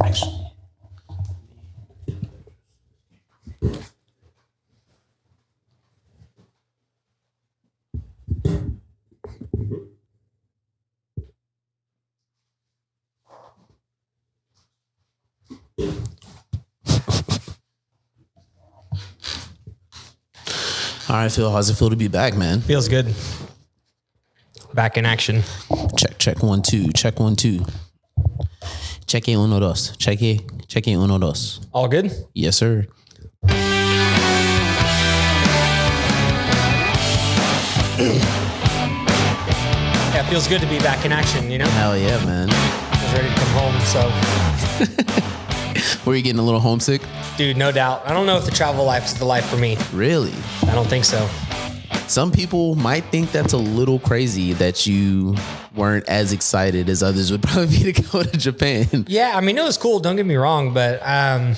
action. All right, Phil, how's it feel to be back, man? Feels good. Back in action. Check 1 2. Check 1 2. Check uno dos. Check uno dos. All good? Yes, sir. Yeah, it feels good to be back in action, you know? Hell yeah, man. I was ready to come home, so. Were you getting a little homesick? Dude, no doubt. I don't know if the travel life is the life for me. Really? I don't think so. Some people might think that's a little crazy that you weren't as excited as others would probably be to go to Japan. Yeah, I mean, it was cool. Don't get me wrong, but I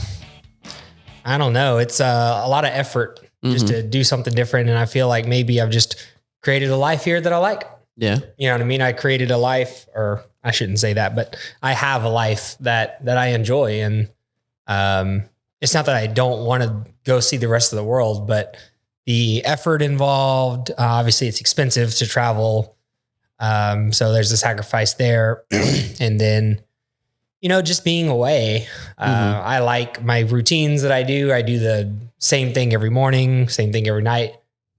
don't know. It's a lot of effort just to do something different. And I feel like maybe I've just created a life here that I like. Yeah. You know what I mean? I created a life, or I shouldn't say that, but I have a life that I enjoy. And it's not that I don't want to go see the rest of the world, but the effort involved, obviously it's expensive to travel. So there's a sacrifice there. And then, you know, just being away, I like my routines that I do. I do the same thing every morning, same thing every night,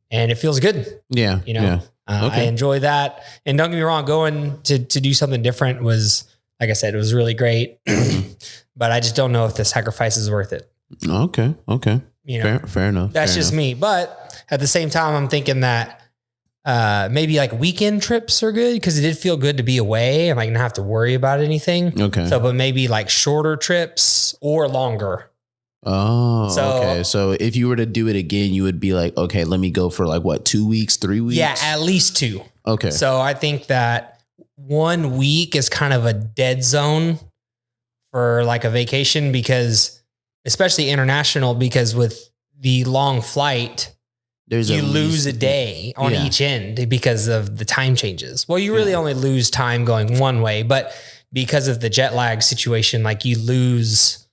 and it feels good. Yeah. You know, yeah. I enjoy that. And don't get me wrong, going to do something different was, like I said, it was really great, but I just don't know if the sacrifice is worth it. Okay. You know, Fair enough. That's just me. But at the same time, I'm thinking that maybe like weekend trips are good because it did feel good to be away and like not have to worry about anything. Okay. So, but maybe like shorter trips or longer. Oh, So- okay. So if you were to do it again, you would be like, okay, let me go for like what, 2 weeks, 3 weeks? Yeah, at least 2. Okay. So I think that 1 week is kind of a dead zone for like a vacation because, especially international, because with the long flight, you lose a day on each end because of the time changes. Well, you really only lose time going one way, but because of the jet lag situation, like you lose,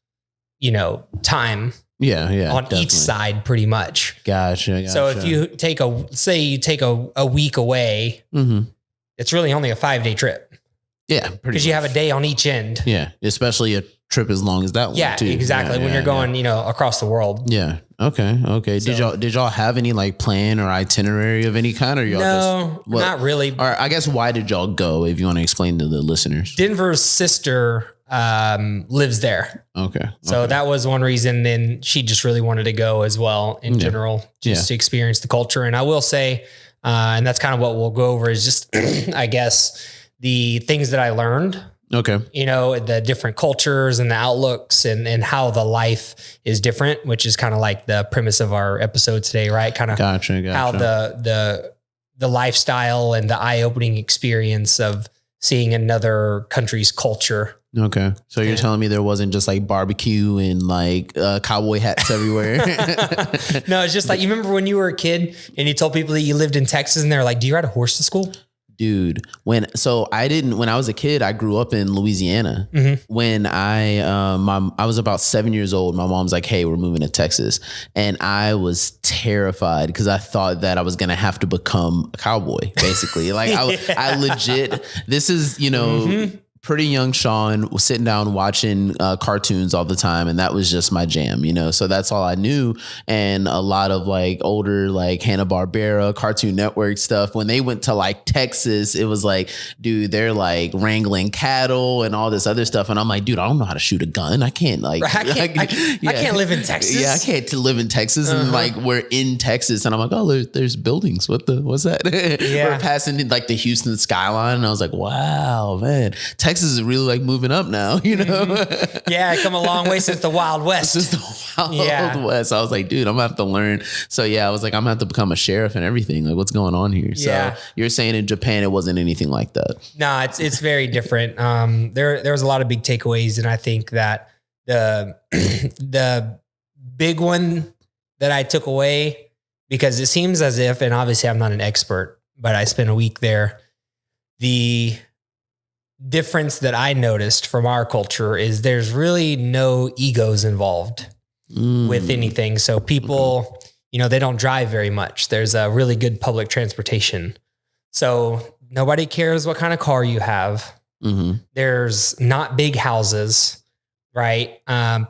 you know, time on each side pretty much. Gotcha. So if you take a week away, it's really only a 5-day trip. Yeah. Because you have a day on each end. Yeah. Especially a trip as long as that one. Yeah, too. exactly. When you're going, you know, across the world. Yeah. Okay. So- Did y'all have any like plan or itinerary of any kind, or y'all No, not really. Or I guess why did y'all go? If you want to explain to the listeners. Denver's sister lives there. Okay. So that was one reason. Then she just really wanted to go as well in general, just to experience the culture. And I will say, and that's kind of what we'll go over is just, I guess, the things that I learned. Okay. You know, the different cultures and the outlooks and how the life is different, which is kind of like the premise of our episode today, right? Kind of Gotcha. how the lifestyle and the eye-opening experience of seeing another country's culture. Okay. So you're telling me there wasn't just like barbecue and like cowboy hats everywhere? No, it's just like, you remember when you were a kid and you told people that you lived in Texas and they're like, do you ride a horse to school? Dude, when I was a kid, I grew up in Louisiana. When I was about 7 years old, my mom's like, hey, we're moving to Texas. And I was terrified because I thought that I was going to have to become a cowboy, basically. Like I legit, this is, you know, pretty young Shawn was sitting down watching cartoons all the time. And that was just my jam, you know? So that's all I knew. And a lot of like older, like Hanna-Barbera, Cartoon Network stuff, when they went to like Texas, it was like, dude, they're like wrangling cattle and all this other stuff. And I'm like, dude, I don't know how to shoot a gun. I can't like, I can't live in Texas. Yeah, I can't live in Texas. And like, we're in Texas and I'm like, oh, there's buildings. What's that? Yeah. We're passing like the Houston skyline. And I was like, wow, man, Texas is really like moving up now, you know? Yeah, I come a long way since the Wild West. Since the Wild West. I was like, dude, I'm gonna have to learn. So yeah, I was like, I'm gonna have to become a sheriff and everything. Like, what's going on here? Yeah. So you're saying in Japan, it wasn't anything like that. No, it's very different. There was a lot of big takeaways, and I think that the big one that I took away, because it seems as if, and obviously I'm not an expert, but I spent a week there. The difference that I noticed from our culture is there's really no egos involved with anything. So people, they don't drive very much. There's a really good public transportation. So nobody cares what kind of car you have. There's not big houses, right?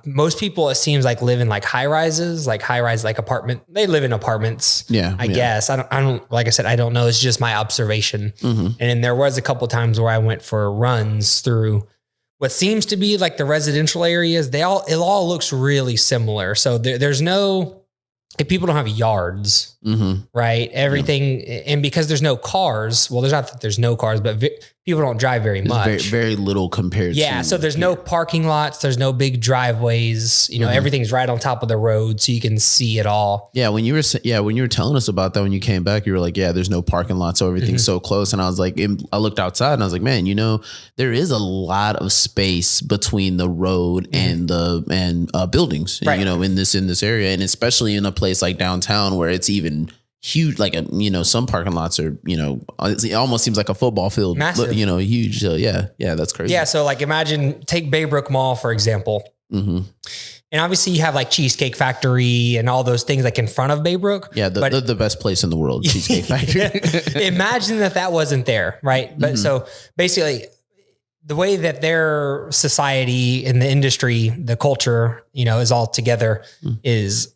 Most people, it seems like, live in like high rise, like apartment. They live in apartments. Yeah. I guess. I don't, like I said, I don't know. It's just my observation. And then there was a couple of times where I went for runs through what seems to be like the residential areas. It all looks really similar. So there's no, if people don't have yards, right? Everything. And because there's no cars, well, there's not that there's no cars, but people don't drive very much. Very, very little compared to. Yeah. So there's no parking lots. There's no big driveways. Everything's right on top of the road, so you can see it all. Yeah. When you were telling us about that, when you came back, you were like, yeah, there's no parking lot. So everything's so close. And I was like, I looked outside and I was like, man, there is a lot of space between the road and the buildings, right. In this area. And especially in a place like downtown where it's even huge, like some parking lots are, it almost seems like a football field. Massive. Huge. So yeah, that's crazy. Yeah. So like imagine, take Baybrook Mall, for example. And obviously you have like Cheesecake Factory and all those things like in front of Baybrook. Yeah. The best place in the world, Cheesecake Factory. Imagine that wasn't there. Right. But so basically the way that their society and the industry, the culture, is all together is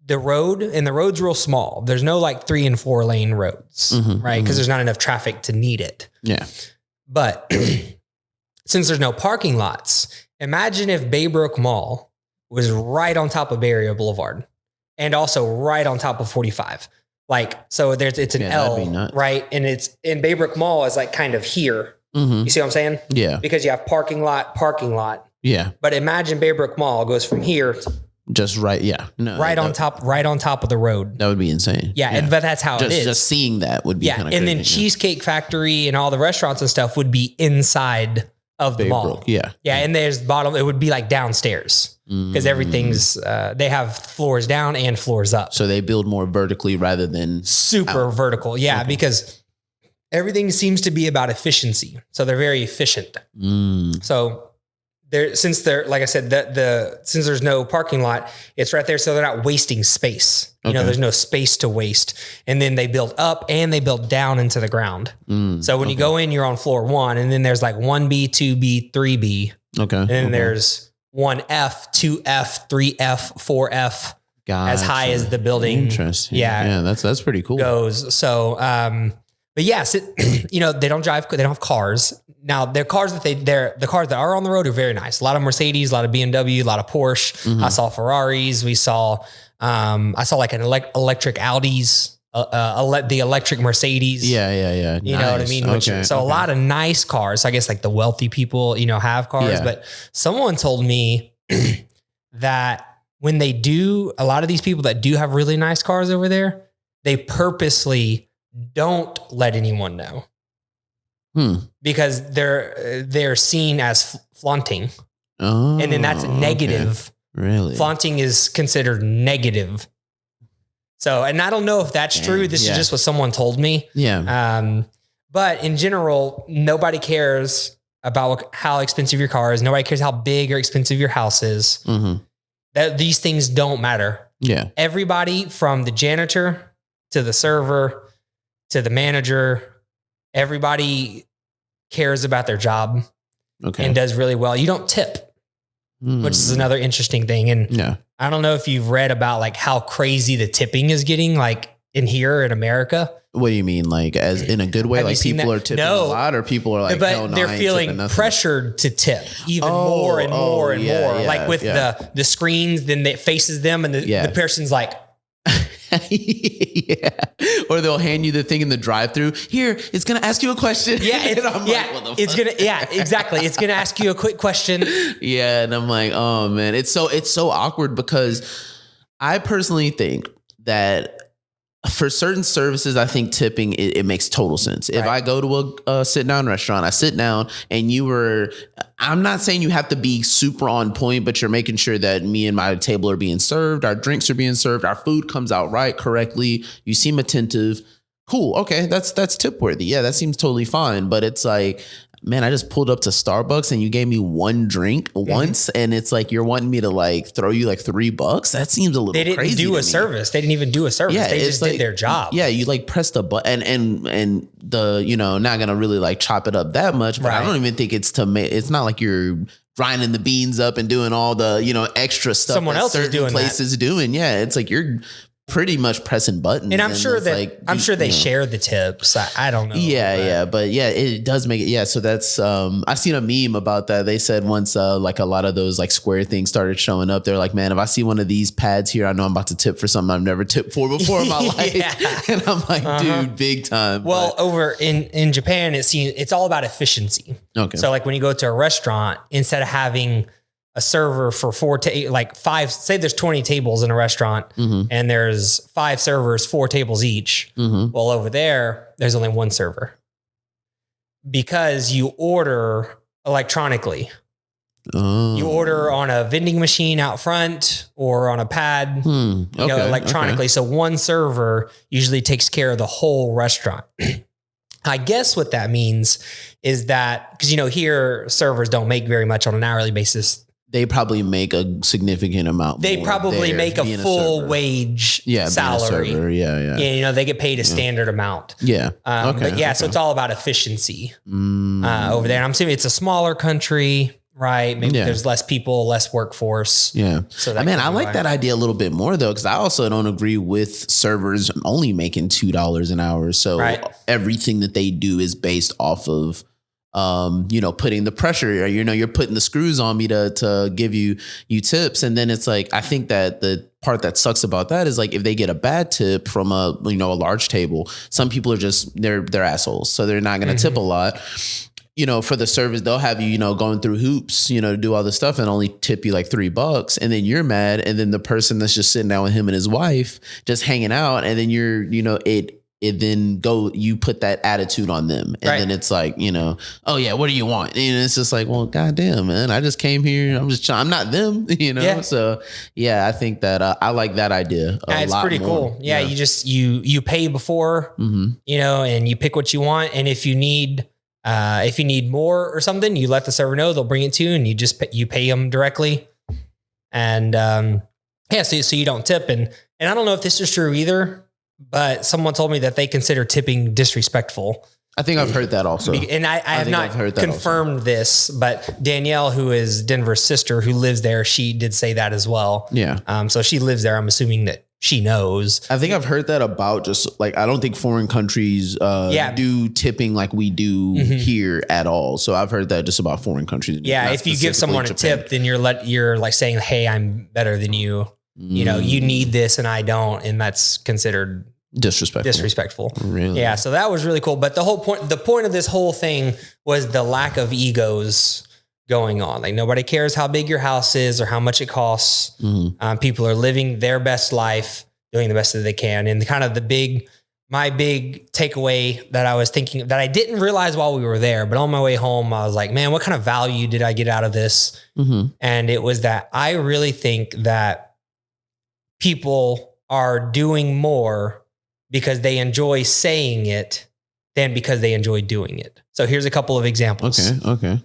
the road's real small. There's no like 3 and 4 lane roads, right? Because there's not enough traffic to need it. Yeah. But since there's no parking lots, imagine if Baybrook Mall was right on top of Bay Area Boulevard and also right on top of 45. Like, so it's an L, right? And it's in Baybrook Mall is like kind of here. You see what I'm saying? Yeah. Because you have parking lot. Yeah. But imagine Baybrook Mall goes from here just right. Yeah. No, right on top of the road. That would be insane. Yeah. But that's how it is. Just seeing that would be kind of crazy. And then Cheesecake Factory and all the restaurants and stuff would be inside of the mall. Yeah. Yeah. And there's it would be like downstairs because everything's, they have floors down and floors up. So they build more vertically rather than super vertical. Yeah. Okay. Because everything seems to be about efficiency. So they're very efficient. So since there's no parking lot, it's right there. So they're not wasting space. There's no space to waste. And then they build up and they build down into the ground. So when you go in, you're on floor 1 and then there's like 1B, 2B, 3B. Okay. And then there's 1F, 2F, 3F, 4F. Gotcha. As high as the building. Interesting. Yeah. That's pretty cool. Goes. So, but yes, they don't drive, they don't have cars. Now their cars the cars that are on the road are very nice. A lot of Mercedes, a lot of BMW, a lot of Porsche. I saw Ferraris. I saw like an electric Audis, the electric Mercedes. Yeah. You know what I mean? A lot of nice cars. I guess like the wealthy people, have cars, but someone told me that when they do, a lot of these people that do have really nice cars over there, they purposely don't let anyone know. Because they're seen as flaunting. Oh, and then that's negative. Okay. Really? Flaunting is considered negative. So, and I don't know if that's true. This is just what someone told me. Yeah. But in general, nobody cares about how expensive your car is. Nobody cares how big or expensive your house is. That these things don't matter. Yeah. Everybody from the janitor to the server to the manager, everybody cares about their job and does really well. You don't tip, which is another interesting thing. And I don't know if you've read about like how crazy the tipping is getting like in here in America. What do you mean? Like as in a good way? Like people are tipping a lot or people are like, but they're feeling pressured to tip even more and more and more. Like with the screens, then it faces them and the person's like, or they'll hand you the thing in the drive-through. Here, it's gonna ask you a question. Exactly. It's gonna ask you a quick question. Yeah, and I'm like, oh man, it's so awkward because I personally think that for certain services, I think tipping, it makes total sense. If I go to a sit down restaurant, I sit down and I'm not saying you have to be super on point, but you're making sure that me and my table are being served. Our drinks are being served. Our food comes out right correctly. You seem attentive. Cool. Okay. That's tip worthy. Yeah. That seems totally fine. But it's like, man, I just pulled up to Starbucks and you gave me one drink once, and it's like you're wanting me to like throw you like $3. That seems a little crazy. They didn't do a service. They didn't even do a service. Yeah, they just like, did their job. Yeah, you like press the button and the, you know, not gonna really like chop it up that much, but I don't even think it's it's not like you're grinding the beans up and doing all the, you know, extra stuff someone else is doing places doing. Yeah, it's like you're pretty much pressing buttons. And I'm sure that like, I'm sure they share the tips. I don't know. But yeah, it does make it. Yeah. So that's, I seen a meme about that. They said once, like a lot of those like Square things started showing up, they're like, man, if I see one of these pads here, I know I'm about to tip for something I've never tipped for before in my life. And I'm like, dude, big time. Well, over in Japan, it's all about efficiency. Okay. So like when you go to a restaurant, instead of having a server for say there's 20 tables in a restaurant and there's 5 servers, 4 tables each. Well, over there's only 1 server because you order electronically. You order on a vending machine out front or on a pad, electronically. So 1 server usually takes care of the whole restaurant. I guess what that means is that, because, you know, here servers don't make very much on an hourly basis. They probably make a significant amount. They probably make a full wage salary. Yeah. And, you know, they get paid a standard amount. Yeah. So it's all about efficiency over there. And I'm assuming it's a smaller country, right? Maybe there's less people, less workforce. Yeah. So I like that idea a little bit more though, because I also don't agree with servers only making $2 an hour. So everything that they do is based off of putting the pressure, you're putting the screws on me to give you tips. And then it's like, I think that the part that sucks about that is like, if they get a bad tip from a large table, some people are just, they're assholes. So they're not going to tip a lot. For the service, they'll have you, going through hoops, to do all this stuff and only tip you like $3. And then you're mad. And then the person that's just sitting down with him and his wife just hanging out. And then you put that attitude on them. And then it's like, oh yeah, what do you want? And it's just like, well, goddamn, man, I just came here. I'm not them, Yeah. So yeah, I think that I like that idea. It's pretty cool. Yeah. You just, you pay before, and you pick what you want. And if you need more or something, you let the server know, they'll bring it to you and you pay them directly. And, so you don't tip. And I don't know if this is true either, but someone told me that they consider tipping disrespectful. I think I've heard that also. And I have not confirmed this, but Danielle, who is Denver's sister, who lives there, she did say that as well. Yeah. So she lives there. I'm assuming that she knows. I think I've heard that about just like, I don't think foreign countries do tipping like we do here at all. So I've heard that just about foreign countries. Yeah. If you give someone a tip, then you're like saying, hey, I'm better than you. You need this and I don't. And that's considered disrespectful. Really? Yeah. So that was really cool. But the point of this whole thing was the lack of egos going on. Like nobody cares how big your house is or how much it costs. People are living their best life, doing the best that they can. And kind of my big takeaway that I was thinking that I didn't realize while we were there, but on my way home, I was like, man, what kind of value did I get out of this? And it was that I really think that people are doing more because they enjoy saying it than because they enjoy doing it. So here's a couple of examples. Okay.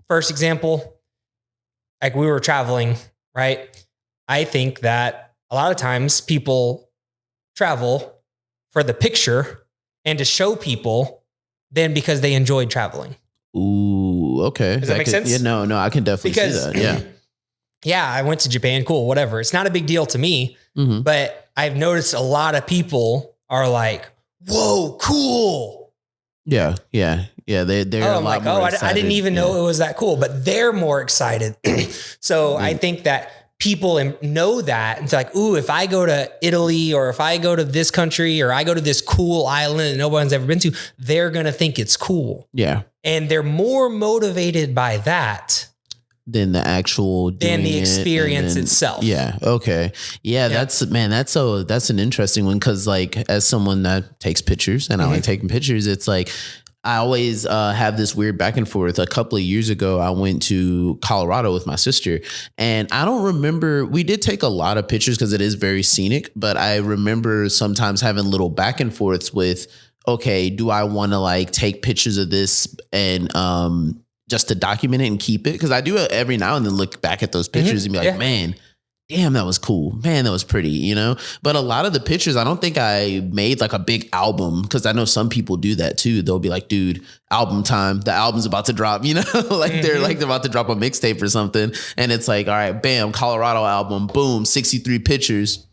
First example, like we were traveling, right? I think that a lot of times people travel for the picture and to show people than because they enjoyed traveling. Ooh, okay. Does that make sense? Yeah, no, I can definitely see that. Yeah. Yeah, I went to Japan. Cool, whatever. It's not a big deal to me, but I've noticed a lot of people are like, whoa, cool. Yeah. They're a lot more excited. I didn't even know it was that cool, but they're more excited. So I think that people know that. It's like, ooh, if I go to Italy or if I go to this country or I go to this cool island that no one's ever been to, they're going to think it's cool. Yeah. And they're more motivated by that than the actual than the experience itself. Yeah. Okay. Yeah. That's an interesting one. Cause like as someone that takes pictures and I like taking pictures, it's like, I always have this weird back and forth. A couple of years ago, I went to Colorado with my sister and I don't remember, we did take a lot of pictures because it is very scenic, but I remember sometimes having little back and forths with okay, do I want to like take pictures of this and just to document it and keep it? Because I do every now and then look back at those pictures and be like, man, damn, that was cool. Man, that was pretty, you know? But a lot of the pictures, I don't think I made like a big album, because I know some people do that too. They'll be like, dude, album time. The album's about to drop, you know? Like they're about to drop a mixtape or something. And it's like, all right, bam, Colorado album, boom, 63 pictures.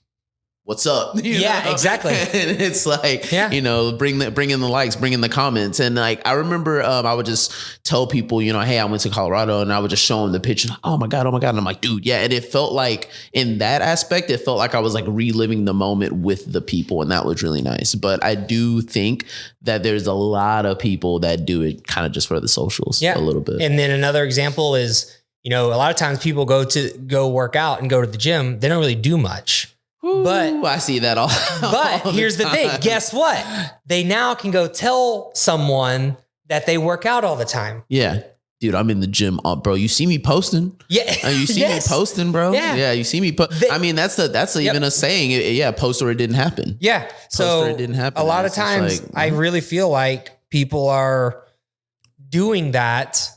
What's up? You know? Exactly. And it's like, you know, bring in the likes, bring in the comments. And like, I remember I would just tell people, you know, hey, I went to Colorado, and I would just show them the picture. Oh my God. And I'm like, dude, yeah. And it felt like in that aspect, it felt like I was like reliving the moment with the people. And that was really nice. But I do think that there's a lot of people that do it kind of just for the socials a little bit. And then another example is, you know, a lot of times people go work out and go to the gym. They don't really do much. Ooh, but I see that all. But all here's the thing. Guess what? They now can go tell someone that they work out all the time. Yeah. Dude, I'm in the gym, bro. You see me posting. Yeah. You see me posting, bro. Yeah. You see me. I mean, that's even a saying. Post or it didn't happen. Yeah. So it didn't happen. A lot of times I really feel like people are doing that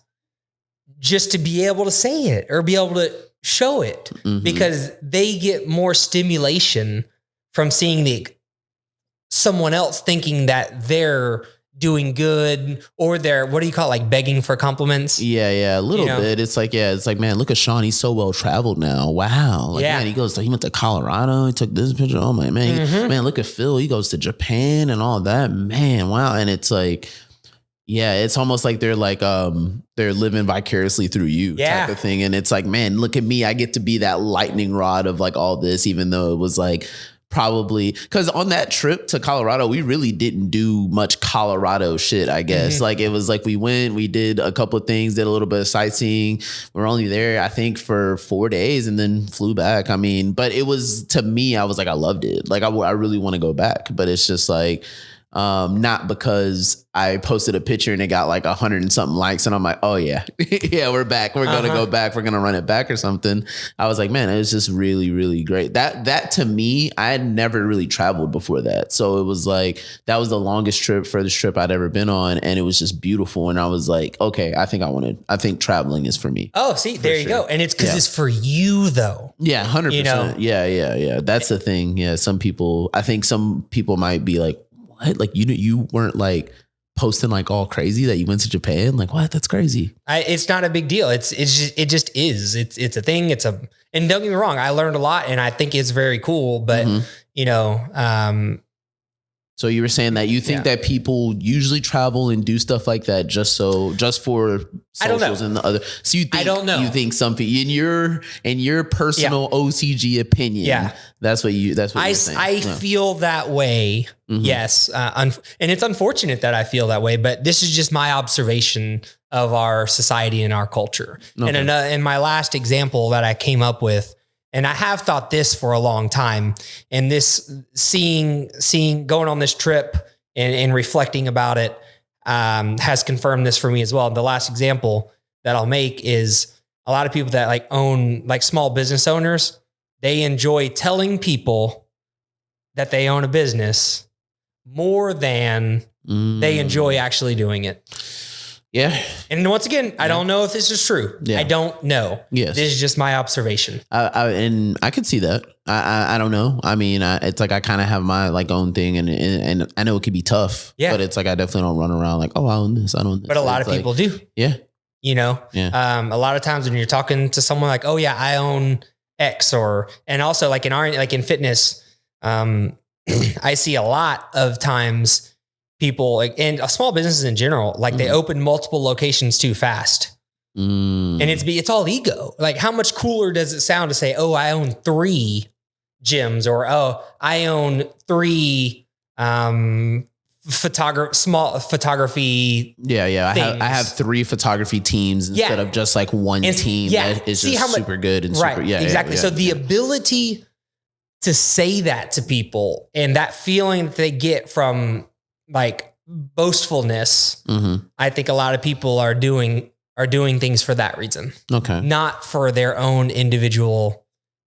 just to be able to say it or be able to show it, because they get more stimulation from seeing someone else thinking that they're doing good, or they're, what do you call it? Like begging for compliments. Yeah. A little bit. It's like, man, look at Shawn. He's so well traveled now. Wow. Like, man, he went to Colorado. He took this picture. Oh my man. Man, look at Phil. He goes to Japan and all that, man. Wow. And it's like, yeah, it's almost like they're like they're living vicariously through you type of thing. And it's like, man, look at me. I get to be that lightning rod of like all this, even though it was like probably because on that trip to Colorado, we really didn't do much Colorado shit, I guess. Like it was like we did a couple of things, did a little bit of sightseeing. We're only there, I think, for 4 days and then flew back. I mean, but it was, to me, I was like, I loved it. Like I really want to go back, but it's just like, not because I posted a picture and it got like 100 and something likes and I'm like, oh yeah, we're back. We're going to go back. We're going to run it back or something. I was like, man, it was just really, really great. That to me, I had never really traveled before that. So it was like, that was the furthest trip I'd ever been on. And it was just beautiful. And I was like, okay, I think traveling is for me. Oh, see, there you go. And it's because it's for you though. Yeah. 100%. You know? Yeah. That's the thing. Yeah. I think some people might be like, like you weren't like posting like all crazy that you went to Japan. Like what? That's crazy. It's not a big deal. It just is. It's a thing. And don't get me wrong. I learned a lot and I think it's very cool, but you know, so you were saying that you think that people usually travel and do stuff like that just for socials and the other. So you think, I don't know. You think some people in your personal OTG opinion, that's what you're saying. I feel that way. Yes. And it's unfortunate that I feel that way, but this is just my observation of our society and our culture. Okay. And in my last example that I came up with, and I have thought this for a long time, and this seeing going on this trip and reflecting about it has confirmed this for me as well. The last example that I'll make is a lot of people that like own, like small business owners, they enjoy telling people that they own a business more than they enjoy actually doing it. Yeah. And once again, I don't know if this is true. Yeah. I don't know. Yes. This is just my observation. And I could see that. I don't know. I mean, it's like I kind of have my like own thing and I know it could be tough. Yeah. But it's like I definitely don't run around like, oh, I own this. I own this. But a lot of people do. Yeah. You know? Yeah. A lot of times when you're talking to someone like, oh yeah, I own X, and also like in fitness, I see a lot of times people and small businesses in general, like they open multiple locations too fast. And it's all ego. Like how much cooler does it sound to say, oh, I own 3 gyms, or, oh, I own 3, small photography. Yeah. I have 3 photography teams instead of just like one team that is just super good and super. Yeah, exactly. So the ability to say that to people and that feeling that they get from like boastfulness, I think a lot of people are doing things for that reason. Okay. Not for their own individual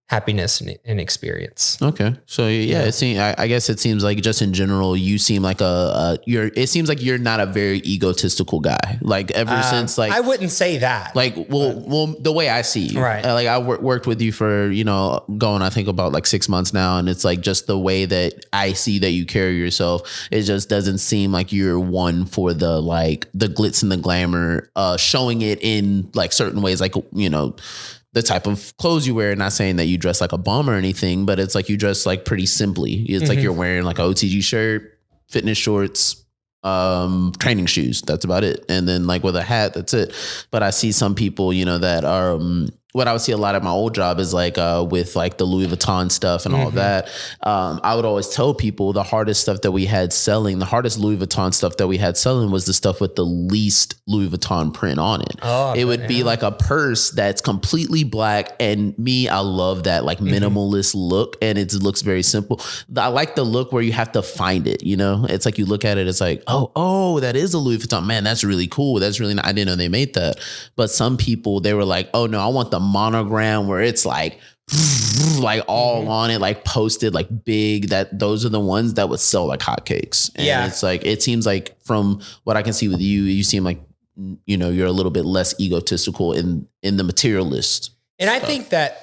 happiness and experience. Okay. So yeah. I guess it seems like just in general, you seem like it seems like you're not a very egotistical guy. Like ever since like, I wouldn't say that. Like, well, the way I see you, right. Like I worked with you for, going, I think about like 6 months now. And it's like just the way that I see that you carry yourself, it just doesn't seem like you're one for the glitz and the glamour, showing it in like certain ways, like, the type of clothes you wear. Not saying that you dress like a bum or anything, but it's like you dress like pretty simply. It's like you're wearing like an OTG shirt, fitness shorts, training shoes. That's about it. And then like with a hat, that's it. But I see some people, that are, what I would see a lot at my old job is like with like the Louis Vuitton stuff and all of that. I would always tell people the hardest Louis Vuitton stuff that we had selling was the stuff with the least Louis Vuitton print on it. It would be like a purse that's completely black. And I love that like minimalist look, and it looks very simple. I like the look where you have to find it. It's like you look at it, it's like, oh, that is a Louis Vuitton. Man, that's really cool. That's really I didn't know they made that. But some people, they were like, oh no, I want the monogram where it's like all on it, like posted, like big. Those are the ones that would sell like hotcakes. And it's like, it seems like from what I can see with you seem like, you're a little bit less egotistical in the materialist. And I think that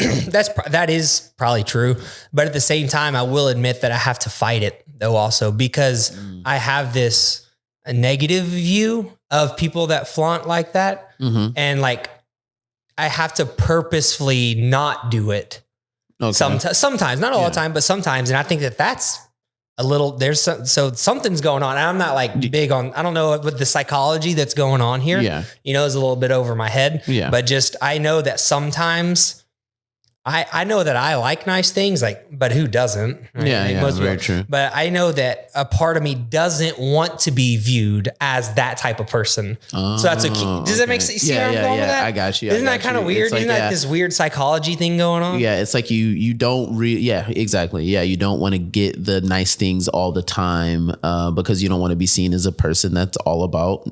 that is probably true. But at the same time, I will admit that I have to fight it though also, because I have a negative view of people that flaunt like that. And like, I have to purposefully not do it. Okay. Sometimes, not all the time, but sometimes. And I think that's a little, so something's going on. And I'm not like big on, I don't know what the psychology that's going on here, is a little bit over my head, but just, I know that sometimes I know that I like nice things, but who doesn't? Right? Most very true. But I know that a part of me doesn't want to be viewed as that type of person. So that's does that make sense? See where I'm going with that? I got you. Isn't that kind of weird? Isn't that this weird psychology thing going on? Yeah, it's like you don't exactly. Yeah, you don't want to get the nice things all the time because you don't want to be seen as a person that's all about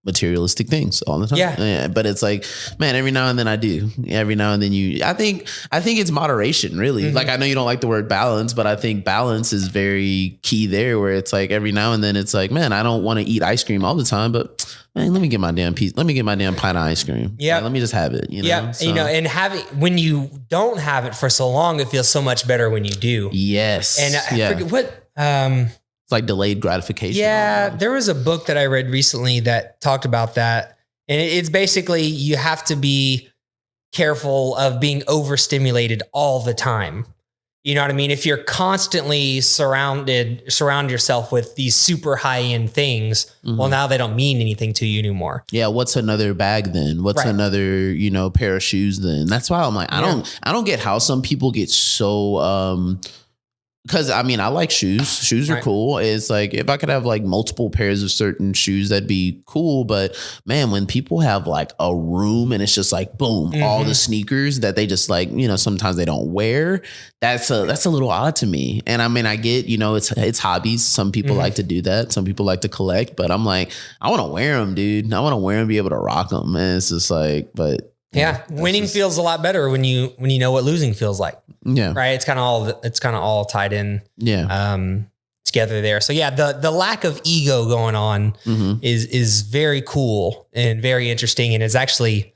materialistic things all the time. Yeah. But it's like, man, every now and then I do. Every now and then I think it's moderation, really. Like, I know you don't like the word balance, but I think balance is very key there, where it's like every now and then it's like, man, I don't want to eat ice cream all the time, but man, let me get my damn pint of ice cream. Yeah. Like, let me just have it. Yeah. So. And when you don't have it for so long, it feels so much better when you do. Yes. And I forget what, it's like delayed gratification. Yeah. Almost. There was a book that I read recently that talked about that. And it's basically, you have to be careful of being overstimulated all the time. You know what I mean? If you're constantly surround yourself with these super high end things, well, now they don't mean anything to you anymore. Yeah. What's another bag then? What's another, pair of shoes then? That's why I'm like, I don't get how some people get so, because I like shoes. Shoes are cool. It's like, if I could have like multiple pairs of certain shoes, that'd be cool. But man, when people have like a room and it's just like, boom, all the sneakers that they just like, sometimes they don't wear, that's a little odd to me. And I get, it's hobbies. Some people like to do that. Some people like to collect, but I'm like, I want to wear them, dude. I want to wear them, be able to rock them. And it's just like, but yeah, winning feels a lot better when you know what losing feels like. Yeah. Right. It's kind of all tied in. Yeah. Together there. So yeah, the lack of ego going on is very cool and very interesting, and it's actually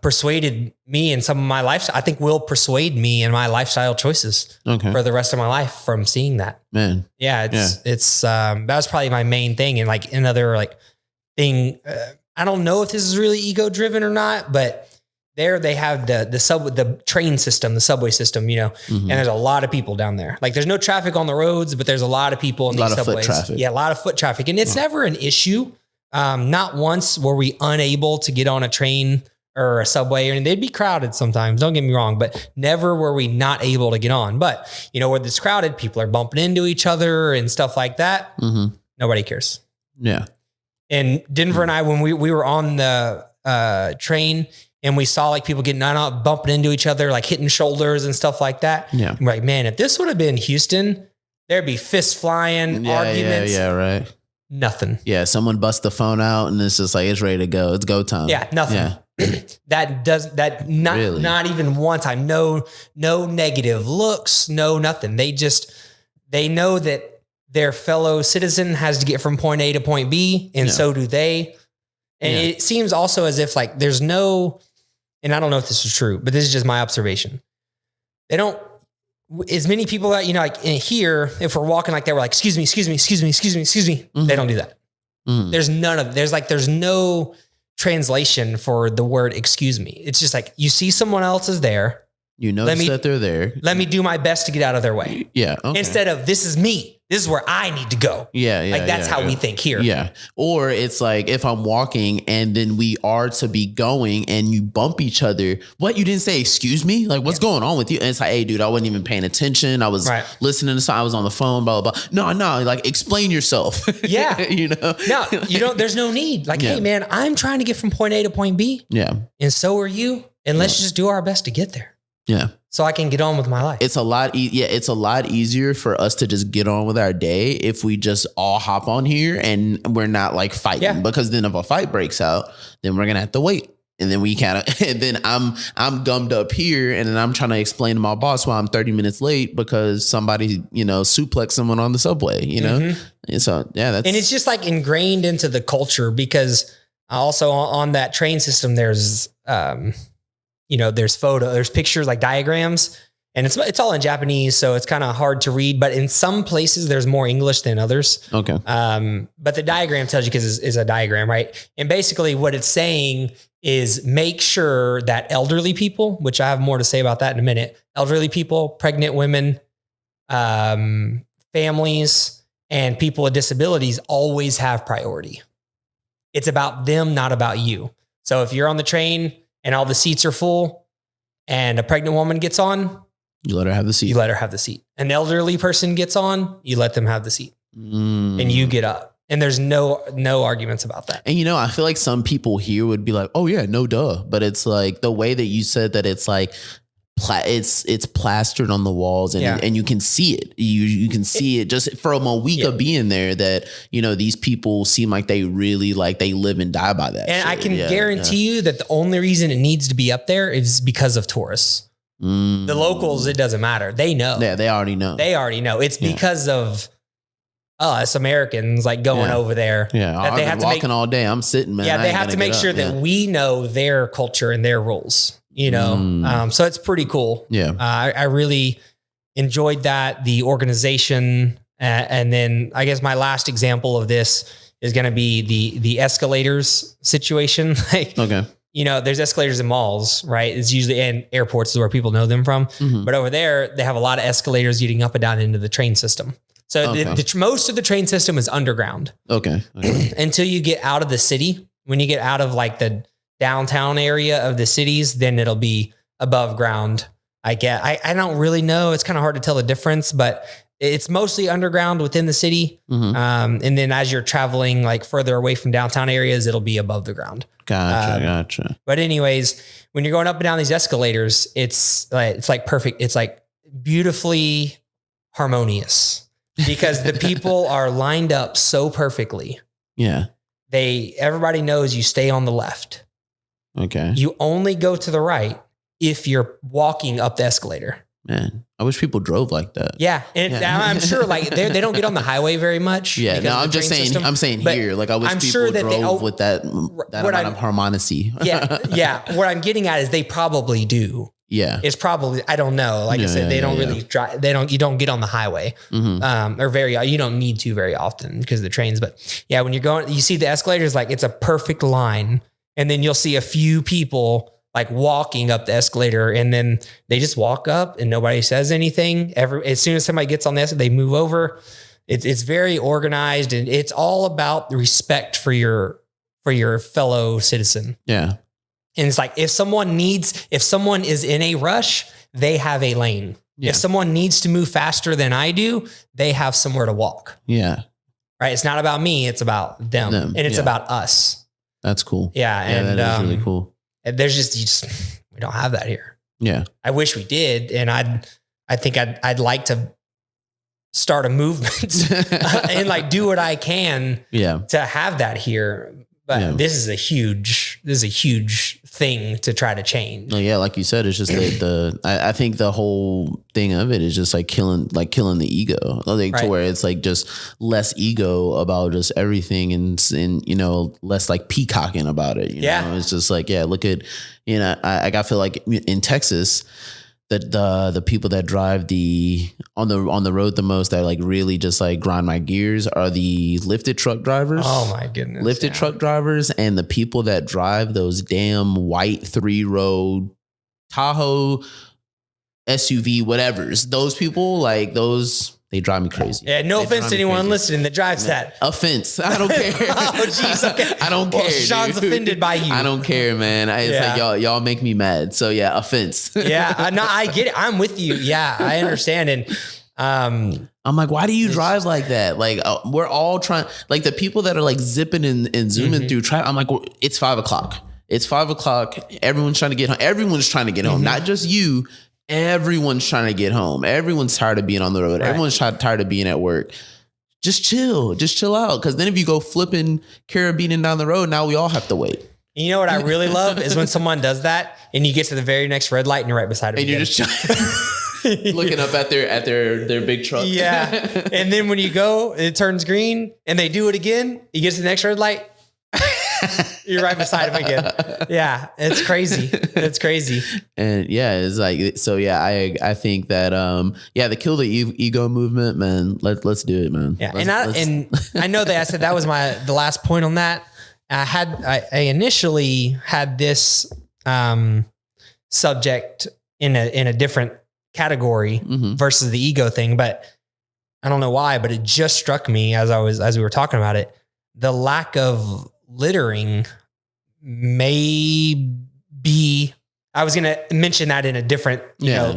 persuaded me in some of my lifestyle. I think will persuade me in my lifestyle choices for the rest of my life from seeing that. Man. Yeah. It's that was probably my main thing, and like another thing. I don't know if this is really ego driven or not, but there they have the train system, the subway system, and there's a lot of people down there. Like, there's no traffic on the roads, but there's a lot of people in these subways. Foot traffic. Yeah, a lot of foot traffic. And it's never an issue. Not once were we unable to get on a train or a subway, and they'd be crowded sometimes, don't get me wrong, but never were we not able to get on. But, where it's crowded, people are bumping into each other and stuff like that. Nobody cares. Yeah. And Denver and I, when we were on the train and we saw like people getting on, bumping into each other, like hitting shoulders and stuff like that. Yeah. I'm like, man, if this would have been Houston, there'd be fists flying, arguments. Yeah, right. Nothing. Yeah, someone busts the phone out and it's just like, it's ready to go. It's go time. Yeah, nothing. not even one time, no negative looks, no nothing. They know that their fellow citizen has to get from point A to point B, and so do they. And it seems also as if like there's no, and I don't know if this is true, but this is just my observation. They don't, as many people that, like in here, if we're walking like that, we're like, excuse me. Mm-hmm. They don't do that. Mm-hmm. There's no translation for the word excuse me. It's just like, you see someone else is there. You notice that they're there. Let me do my best to get out of their way. Yeah. Okay. Instead of, this is me. This is where I need to go. Yeah. Like that's how we think here. Yeah. Or it's like if I'm walking and then we are to be going and you bump each other. What, you didn't say excuse me? Like what's going on with you? And it's like, hey dude, I wasn't even paying attention. I was listening to something. I was on the phone, blah, blah, blah. No, like explain yourself. Yeah. No, you don't, there's no need. Like, hey man, I'm trying to get from point A to point B. Yeah. And so are you. And let's just do our best to get there. Yeah. So I can get on with my life. It's a lot. It's a lot easier for us to just get on with our day if we just all hop on here and we're not like fighting, because then if a fight breaks out, then we're going to have to wait. And then we and then I'm gummed up here and then I'm trying to explain to my boss why I'm 30 minutes late because somebody, suplexed someone on the subway, Mm-hmm. And so, and it's just like ingrained into the culture, because also on that train system, there's, there's pictures, like diagrams, and it's all in Japanese. So it's kind of hard to read, but in some places there's more English than others. Okay. But the diagram tells you, because it's a diagram, right? And basically what it's saying is make sure that elderly people, which I have more to say about that in a minute, elderly people, pregnant women, families, and people with disabilities always have priority. It's about them, not about you. So if you're on the train and all the seats are full and a pregnant woman gets on, you let her have the seat. An elderly person gets on, you let them have the seat and you get up. And there's no arguments about that. And, I feel like some people here would be like, oh yeah, no duh. But it's like the way that you said that it's like, it's plastered on the walls and you can see it. You can see it just from a week of being there that, these people seem like they really they live and die by that. And shit. I can guarantee you that the only reason it needs to be up there is because of tourists. The locals, it doesn't matter. They know. Yeah, they already know. It's because of us Americans going over there. Yeah, that they have to walking all day. I'm sitting, man. Yeah, they have to make sure that we know their culture and their rules. So it's pretty cool. Yeah. I really enjoyed that, the organization. And then I guess my last example of this is going to be the escalators situation. Okay. There's escalators in malls, right? It's usually in airports is where people know them from. Mm-hmm. But over there, they have a lot of escalators getting up and down into the train system. So most of the train system is underground. Okay. Until you get out of the city. When you get out of the downtown area of the cities, then it'll be above ground. I don't really know. It's kind of hard to tell the difference, but it's mostly underground within the city. Mm-hmm. And then as you're traveling further away from downtown areas, it'll be above the ground. Gotcha. But anyways, when you're going up and down these escalators, it's perfect. It's beautifully harmonious because the people are lined up so perfectly. Yeah. Everybody knows you stay on the left. Okay. You only go to the right if you're walking up the escalator. Man, I wish people drove like that. Yeah. And I'm sure they don't get on the highway very much. Yeah. No, I'm just saying, I'm saying here, I wish people drove with that amount of harmony. Yeah. What I'm getting at is they probably do. Yeah. It's probably, I don't know. I said, they don't really drive. You don't get on the highway you don't need to very often because of the trains. But yeah, when you're going, you see the escalators, it's a perfect line. And then you'll see a few people walking up the escalator and then they just walk up and nobody says anything. As soon as somebody gets on the escalator, they move over. It's very organized and it's all about the respect for your fellow citizen. Yeah. And it's if someone is in a rush, they have a lane. Yeah. If someone needs to move faster than I do, they have somewhere to walk. Yeah. Right. It's not about me. It's about them. And it's about us. That's cool. Yeah. And that is really cool. There's we don't have that here. Yeah. I wish we did. And I think I'd like to start a movement and do what I can to have that here. But this is a huge is a huge thing to try to change. No, yeah, like you said, it's just I think the whole thing of it is just like killing the ego, like to where it's like just less ego about just everything and less like peacocking about it. You know? It's just like, look at, I feel like in Texas, that the people that drive on the road the most, that like really just like grind my gears, are the lifted truck drivers. Oh my goodness. Lifted truck drivers, and the people that drive those damn white 3-row Tahoe SUV whatevers. Those people, like those, they drive me crazy. Yeah, no offense to anyone listening that drives that. Offense. I don't care. Oh, jeez. Okay. I don't care. Shawn's offended by you. I don't care, man. It's like y'all make me mad. So yeah, offense. Yeah, no, I get it. I'm with you. Yeah, I understand. And I'm like, why do you drive like that? Like we're all trying, like the people that are like zipping and zooming through traffic. I'm like, it's 5:00. It's 5:00. Everyone's trying to get home. Everyone's trying to get home. Not just you. Everyone's trying to get home. Everyone's tired of being on the road. Right. Everyone's tired of being at work. Just chill out. Because then if you go flipping carabiner down the road, now we all have to wait. You know what I really love is when someone does that and you get to the very next red light and you're right beside them. And you're just looking up at their big truck. Yeah. And then when you go, it turns green and they do it again. You get to the next red light. You're right beside him again. Yeah, it's crazy. It's crazy. And it's like, so I think that the kill the ego movement, man. Let's do it, man. Yeah, I know that I said that was the last point on that. I initially had this subject in a different category versus the ego thing, but I don't know why, but it just struck me as we were talking about it, the lack of littering may be, I was going to mention that in a different,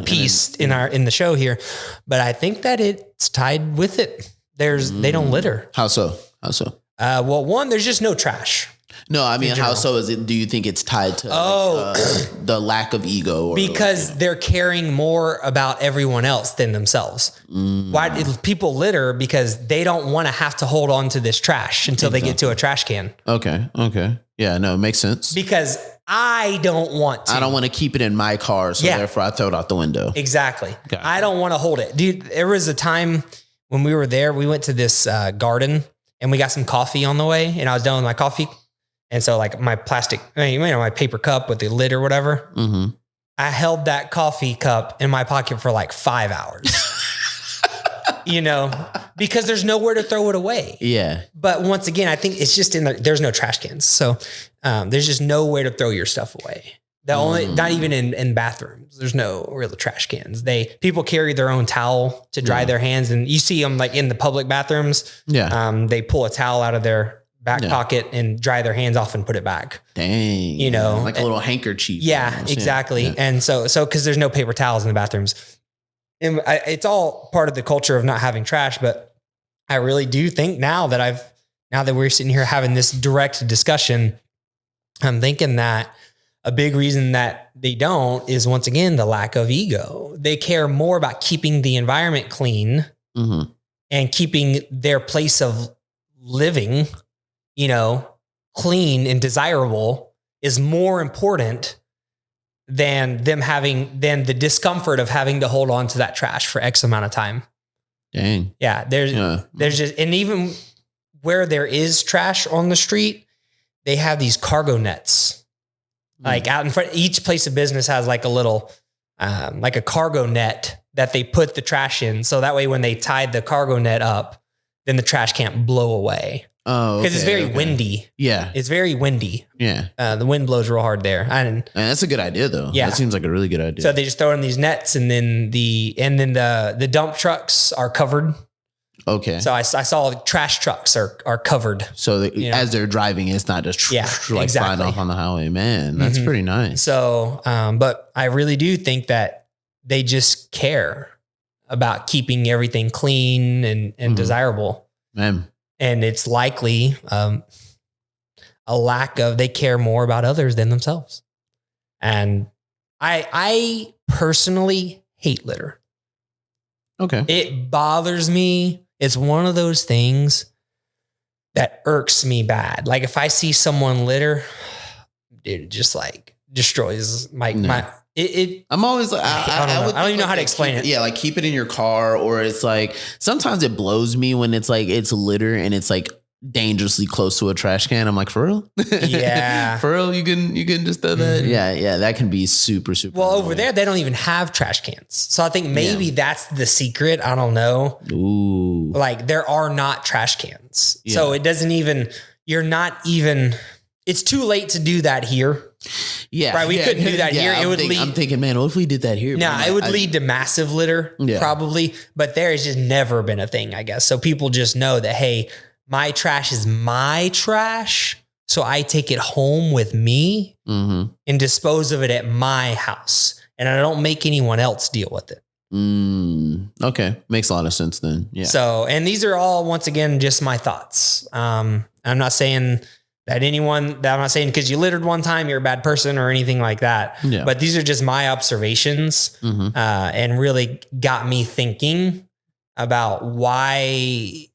piece in the show here, but I think that it's tied with it. They don't litter. How so? Well, one, there's just no trash. No, I mean, how so is it? Do you think it's tied to the lack of ego? Because they're caring more about everyone else than themselves. Why do people litter? Because they don't want to have to hold on to this trash until they get to a trash can. Okay. Yeah, no, it makes sense. Because I don't want to. I don't want to keep it in my car, so therefore I throw it out the window. Exactly. Gotcha. I don't want to hold it. Dude, there was a time when we were there, we went to this garden and we got some coffee on the way and I was done with my coffee. And so like my my paper cup with the lid or whatever, I held that coffee cup in my pocket for like 5 hours, because there's nowhere to throw it away. Yeah. But once again, I think it's just there's no trash cans. So there's just nowhere to throw your stuff away. Not even in bathrooms, there's no real trash cans. People carry their own towel to dry their hands. And you see them like in the public bathrooms. Yeah. They pull a towel out of their back pocket and dry their hands off and put it back. Dang. Like a little handkerchief. Yeah, almost. Exactly. Yeah. And so cause there's no paper towels in the bathrooms, and it's all part of the culture of not having trash. But I really do think now that we're sitting here having this direct discussion, I'm thinking that a big reason that they don't is once again, the lack of ego. They care more about keeping the environment clean and keeping their place of living, clean and desirable is more important than the discomfort of having to hold on to that trash for X amount of time. Dang. Yeah. There's just, and even where there is trash on the street, they have these cargo nets, like out in front. Each place of business has like a little, like a cargo net that they put the trash in. So that way, when they tied the cargo net up, then the trash can't blow away. Oh, because it's very windy. Yeah. It's very windy. Yeah. The wind blows real hard there. And that's a good idea though. Yeah. That seems like a really good idea. So they just throw in these nets and then the dump trucks are covered. Okay. So I saw trash trucks are covered. So as they're driving, it's not just flying off on the highway. Man, that's pretty nice. So, but I really do think that they just care about keeping everything clean and desirable. Man. And it's likely a lack of, they care more about others than themselves. And I personally hate litter. Okay. It bothers me. It's one of those things that irks me bad. Like if I see someone litter, dude, it just like destroys my I'm always like, I don't even know how to explain it. Yeah, like keep it in your car, or it's like sometimes it blows me when it's like it's litter and it's like dangerously close to a trash can. I'm like, for real? Yeah. For real, you can just do that. Yeah, that can be super well annoying. over there they don't even have trash cans, so I think maybe that's the secret. I don't know. Ooh, like there are not trash cans, so it doesn't even. You're not even. It's too late to do that here. Yeah. Right. We couldn't do that here. I'm thinking, man, what if we did that here? No, it would lead to massive litter probably, but there has just never been a thing, I guess. So people just know that, hey, my trash is my trash. So I take it home with me and dispose of it at my house. And I don't make anyone else deal with it. Okay. Makes a lot of sense then. Yeah. So, and these are all, once again, just my thoughts. I'm not saying that I'm not saying because you littered one time, you're a bad person or anything like that. Yeah. But these are just my observations and really got me thinking about why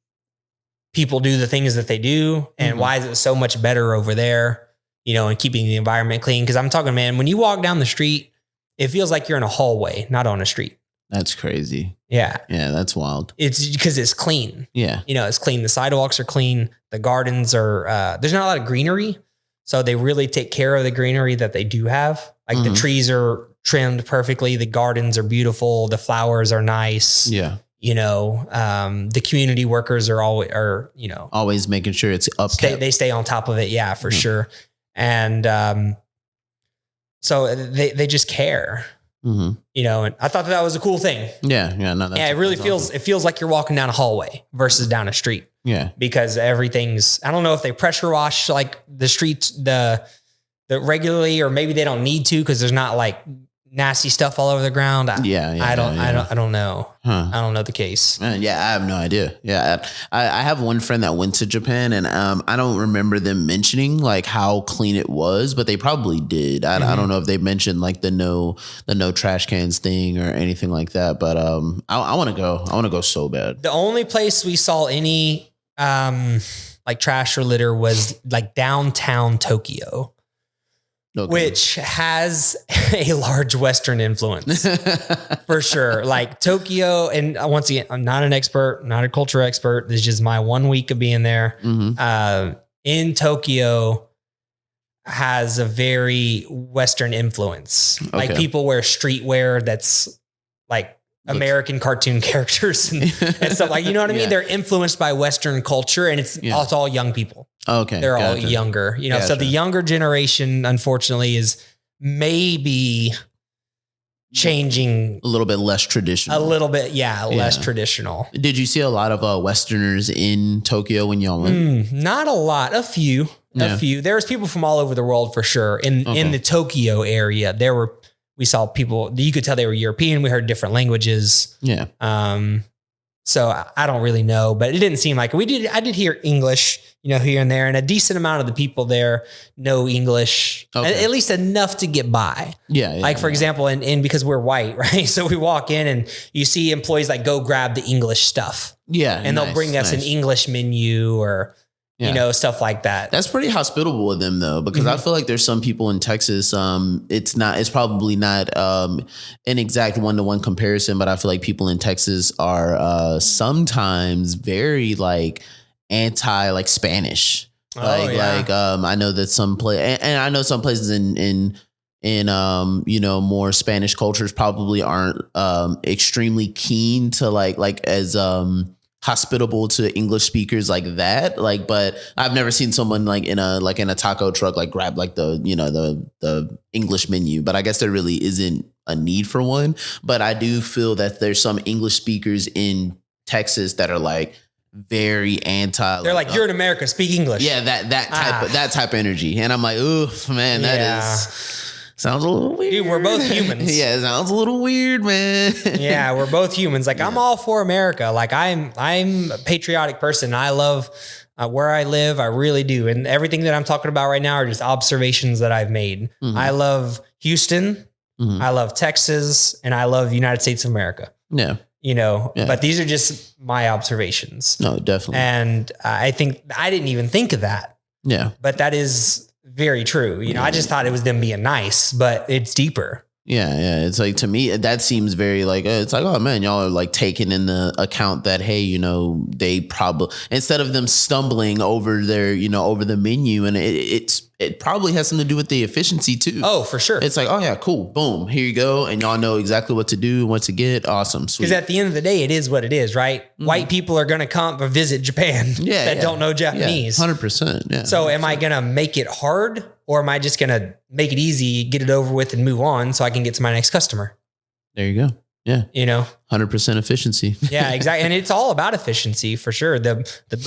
people do the things that they do and why is it so much better over there, and keeping the environment clean. Because I'm talking, man, when you walk down the street, it feels like you're in a hallway, not on a street. That's crazy. Yeah. Yeah, that's wild. It's because it's clean. Yeah. It's clean. The sidewalks are clean. The gardens are, there's not a lot of greenery. So they really take care of the greenery that they do have. Like the trees are trimmed perfectly. The gardens are beautiful. The flowers are nice. Yeah. The community workers are always making sure it's upkept. They stay on top of it. Yeah, for sure. And, so they just care. And I thought that was a cool thing. Yeah. It really feels, awesome. It feels like you're walking down a hallway versus down a street. Yeah. Because everything's, I don't know if they pressure wash like the streets, the regularly, or maybe they don't need to, cause there's not like nasty stuff all over the ground. I don't know. I don't know the case. I have no idea. Yeah. I have one friend that went to Japan and I don't remember them mentioning like how clean it was, but they probably did. I don't know if they mentioned like the no trash cans thing or anything like that, but I want to go. I want to go so bad. The only place we saw any like trash or litter was like downtown Tokyo. Okay. Which has a large Western influence for sure. Like Tokyo, and once again, I'm not an expert, not a culture expert. This is just my 1 week of being there. In Tokyo has a very Western influence. Okay. Like people wear streetwear that's like American cartoon characters and stuff like, you know what I mean? They're influenced by Western culture and it's all young people. Okay. They're all younger, so the younger generation, unfortunately, is maybe changing a little bit less traditional, less traditional. Did you see a lot of Westerners in Tokyo when y'all went? Not a lot, a few. There's people from all over the world for sure. In the Tokyo area, we saw people, you could tell they were European. We heard different languages. Yeah. So I don't really know, but it didn't seem like I did hear English, here and there, and a decent amount of the people there know English, at least enough to get by. Yeah. For example, and because we're white, right? So we walk in and you see employees like go grab the English stuff. Yeah. And they'll bring us an English menu or, stuff like that. That's pretty hospitable of them though, because I feel like there's some people in Texas. It's probably not an exact 1-to-1 comparison, but I feel like people in Texas are sometimes very like anti like Spanish. I know that some and I know some places in more Spanish cultures probably aren't extremely keen to like as hospitable to English speakers like that. But I've never seen someone in a taco truck like grab like the English menu. But I guess there really isn't a need for one. But I do feel that there's some English speakers in Texas that are like very anti. They're like, you're in America, speak English. Yeah, that type of energy. And I'm like, oof, man, sounds a little weird. Dude, we're both humans. Yeah, it sounds a little weird, man. Yeah, we're both humans. Like I'm all for America. Like I'm a patriotic person. I love where I live. I really do. And everything that I'm talking about right now are just observations that I've made. I love Houston. I love Texas, and I love the United States of America. Yeah. But these are just my observations. No, definitely. And I think I didn't even think of that. Yeah. But that is very true. You know, I just thought it was them being nice, but it's deeper. Yeah. It's like, to me, that seems very like, it's like, oh man, y'all are like taking in the account that, hey, you know, they probably, instead of them stumbling over their, you know, over the menu, and it probably has something to do with the efficiency too. Oh, for sure. It's like, oh yeah, cool. Boom. Here you go. And y'all know exactly what to do and what to get. Awesome. Sweet. Because at the end of the day, it is what it is, right? Mm-hmm. White people are going to come visit Japan that don't know Japanese. 100%. Yeah. So am I going to make it hard, or am I just going to make it easy, get it over with and move on so I can get to my next customer? There you go. Yeah. You know, 100% efficiency. Yeah, exactly. And it's all about efficiency for sure.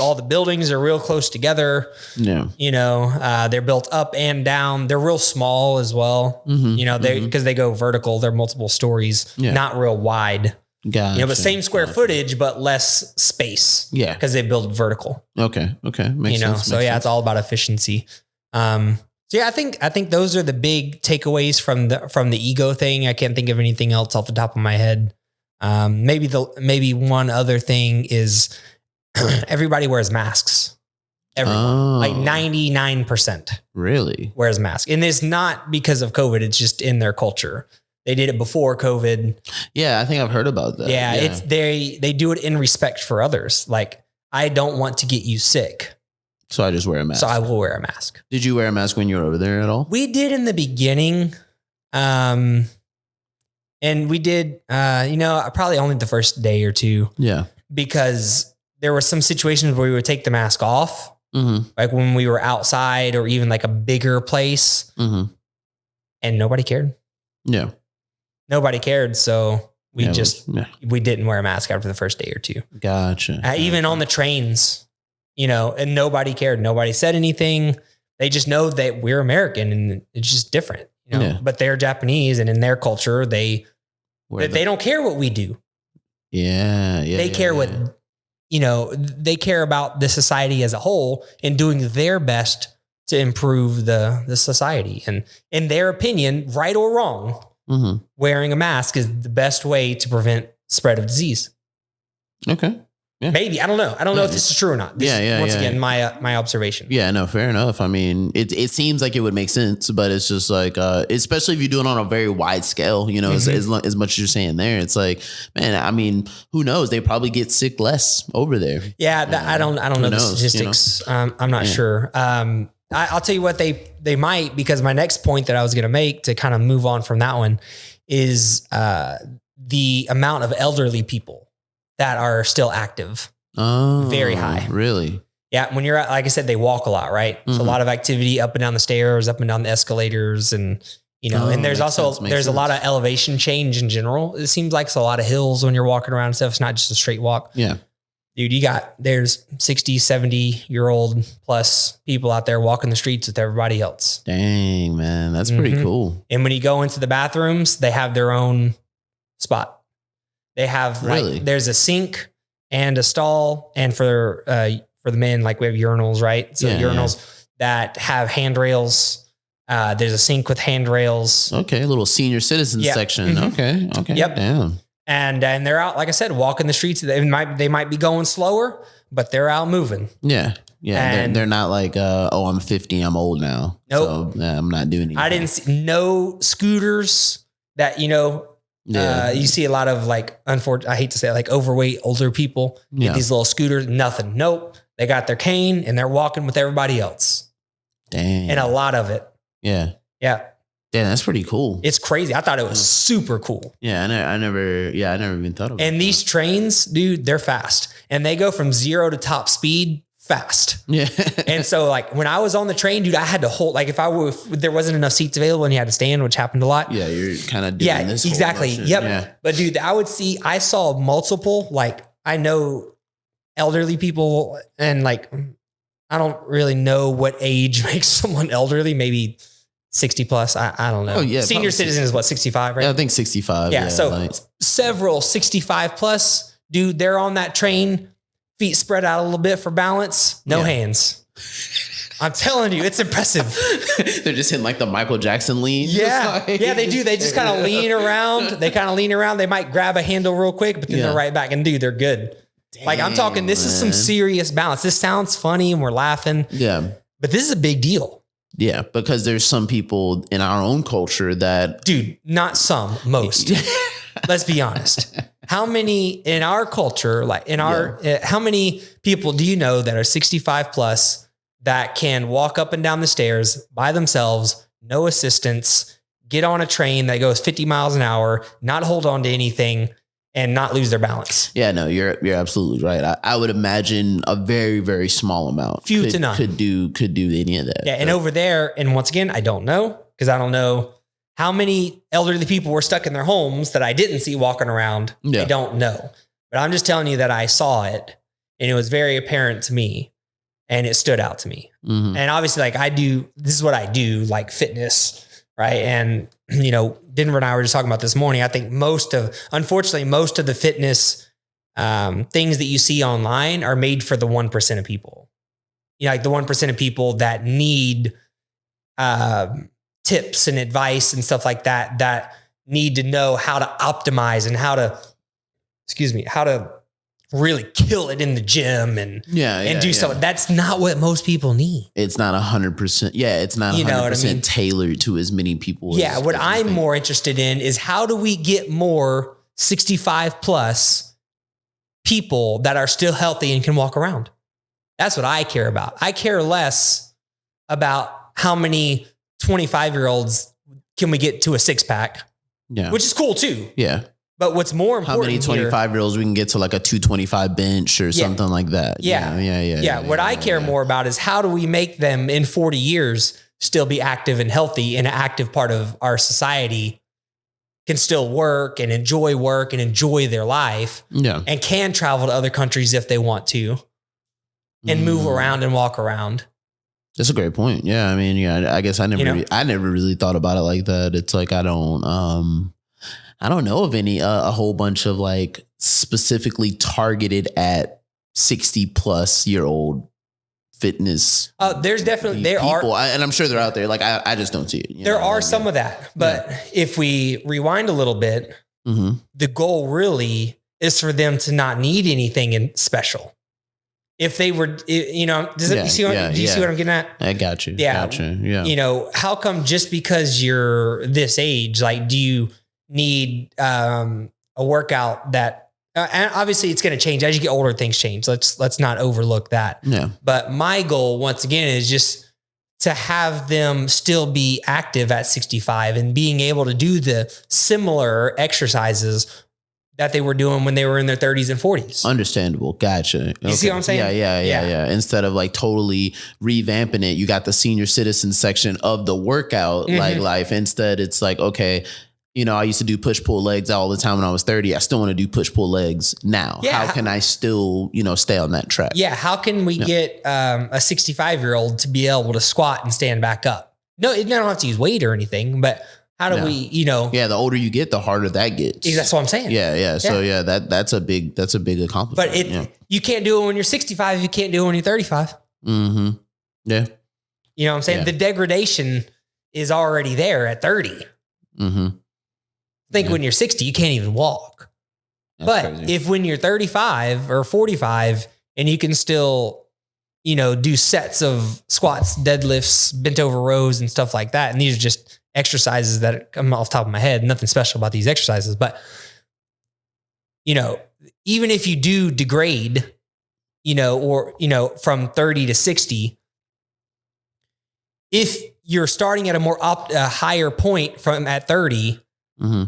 All the buildings are real close together. Yeah. You know, they're built up and down. They're real small as well. Mm-hmm, you know, because they go vertical, they're multiple stories, not real wide. Gotcha. You know, but same square footage, but less space. Yeah. Because they build vertical. Okay. Makes sense. So it's all about efficiency. So yeah, I think those are the big takeaways from the ego thing. I can't think of anything else off the top of my head. Maybe one other thing is everybody wears masks. Everyone, like 99% really wears masks, and it's not because of COVID. It's just in their culture. They did it before COVID. Yeah, I think I've heard about that. Yeah. It's they do it in respect for others. Like, I don't want to get you sick, so I just wear a mask. So I will wear a mask. Did you wear a mask when you were over there at all? We did in the beginning. And we did, probably only the first day or two. Yeah. Because there were some situations where we would take the mask off, like when we were outside or even like a bigger place, and nobody cared. Yeah. Nobody cared. So we didn't wear a mask after the first day or two. Gotcha. Even on the trains. You know, and nobody cared. Nobody said anything. They just know that we're American and it's just different, you know, but they're Japanese, and in their culture, they don't care what we do. Yeah. They care what, you know, they care about the society as a whole and doing their best to improve the society. And in their opinion, right or wrong, wearing a mask is the best way to prevent spread of disease. Okay. Yeah. Maybe. I don't know. I don't know if this is true or not. Once again, my observation. Yeah, no, fair enough. I mean, it seems like it would make sense, but it's just like, especially if you do it on a very wide scale, you know, as much as you're saying there, it's like, man, I mean, who knows? They probably get sick less over there. Yeah. I don't know the statistics. You know? I'm not sure. I'll tell you what they might, because my next point that I was going to make to kind of move on from that one is the amount of elderly people that are still active. Oh, very high. Really? Yeah. When you're at, like I said, they walk a lot, right? So a lot of activity up and down the stairs, up and down the escalators, and, you know, and there's also, there's a lot of elevation change in general. It seems like it's a lot of hills when you're walking around and stuff. It's not just a straight walk. Yeah. Dude, there's 60, 70-year-old plus people out there walking the streets with everybody else. Dang, man. That's pretty cool. And when you go into the bathrooms, they have their own spot. They have like, there's a sink and a stall, and for the men, like we have urinals, right? So urinals that have handrails. There's a sink with handrails. Okay. A little senior citizen section. Okay. Yep. Damn. And they're out, like I said, walking the streets. They might be going slower, but they're out moving. Yeah. Yeah. And they're not like, I'm 50, I'm old now. Nope. So I'm not doing anything. I didn't see no scooters that, you know, you see a lot of like, I hate to say it, like overweight older people get these little scooters, nothing. Nope. They got their cane and they're walking with everybody else. Dang. And a lot of it. Yeah. Yeah. Damn, that's pretty cool. It's crazy. I thought it was super cool. Yeah. I never even thought of it. And these trains, dude, they're fast, and they go from 0 to top speed fast. Yeah. And so like when I was on the train, dude, I had to hold, like if there wasn't enough seats available and you had to stand, which happened a lot. Yeah. You're kind of doing this. Exactly. Yep. Yeah. But dude, I saw multiple, like I know elderly people, and like, I don't really know what age makes someone elderly, maybe 60 plus. I don't know. Oh yeah. Senior citizen is what, 65, right? Yeah, I think 65. Yeah. So several 65 plus, dude, they're on that train, feet spread out a little bit for balance, no hands. I'm telling you, it's impressive. They're just hitting like the Michael Jackson lean. Yeah. Yeah, they do. They just kind of lean around. They might grab a handle real quick, but then they're right back. And dude, they're good. Damn, like I'm talking, this is some serious balance. This sounds funny and we're laughing. Yeah. But this is a big deal. Yeah, because there's some people in our own culture that... Dude, not some, most. Let's be honest. How many in our culture, how many people do you know that are 65 plus that can walk up and down the stairs by themselves, no assistance, get on a train that goes 50 miles an hour, not hold on to anything, and not lose their balance? Yeah, no, you're absolutely right. I would imagine a very, very small amount. Few to none. Could do any of that. Yeah, and over there, and once again, I don't know, because I don't know how many elderly people were stuck in their homes that I didn't see walking around. Yeah. I don't know. But I'm just telling you that I saw it, and it was very apparent to me, and it stood out to me. Mm-hmm. And obviously, this is what I do, like fitness, right? And, Denver and I were just talking about this morning. I think unfortunately, most of the fitness things that you see online are made for the 1% of people. Like the 1% of people that need tips and advice and stuff like that need to know how to optimize and how to really kill it in the gym and do stuff. That's not what most people need. It's not 100%. Yeah. It's not 100% tailored to as many people. What I'm more interested in is how do we get more 65 plus people that are still healthy and can walk around? That's what I care about. I care less about how many 25-year-olds can we get to a 6-pack, which is cool too. Yeah. But what's more important, how many 25-year-olds we can get to like a 225 bench or something like that? Yeah. What I care more about is how do we make them in 40 years still be active and healthy, and an active part of our society can still work and enjoy their life, and can travel to other countries if they want to, and move around and walk around. That's a great point. Yeah. I mean, I guess I never really thought about it like that. It's like, I don't know of any, a whole bunch of like specifically targeted at 60 plus year old fitness. There's definitely, there people. And I'm sure they're out there. Like, I just don't see it. There are some of that, but if we rewind a little bit, the goal really is for them to not need anything special. If they were, do you see what I'm getting at? I got you. Yeah. Gotcha. Yeah. How come just because you're this age, like, do you need a workout that, and obviously it's going to change as you get older, things change. Let's not overlook that. Yeah. But my goal, once again, is just to have them still be active at 65 and being able to do the similar exercises that they were doing when they were in their 30s and 40s. Understandable. Gotcha. You see what I'm saying? Yeah. Instead of like totally revamping it, you got the senior citizen section of the workout like life. Instead, it's like, okay, I used to do push-pull legs all the time when I was 30. I still want to do push-pull legs now. Yeah, how can I still, stay on that track? Yeah. How can we get a 65-year-old to be able to squat and stand back up? No, you don't have to use weight or anything, but how do we, Yeah, the older you get, the harder that gets. That's what I'm saying. Yeah. So that's a big accomplishment. But you can't do it when you're 65. You can't do it when you're 35. Mm-hmm. Yeah. You know what I'm saying? Yeah. The degradation is already there at 30. Mm-hmm. When you're 60, you can't even walk. That's crazy. If when you're 35 or 45 and you can still, do sets of squats, deadlifts, bent over rows and stuff like that. And these are just exercises that come off the top of my head, nothing special about these exercises, but even if you do degrade, from 30 to 60, if you're starting at a higher point from at 30,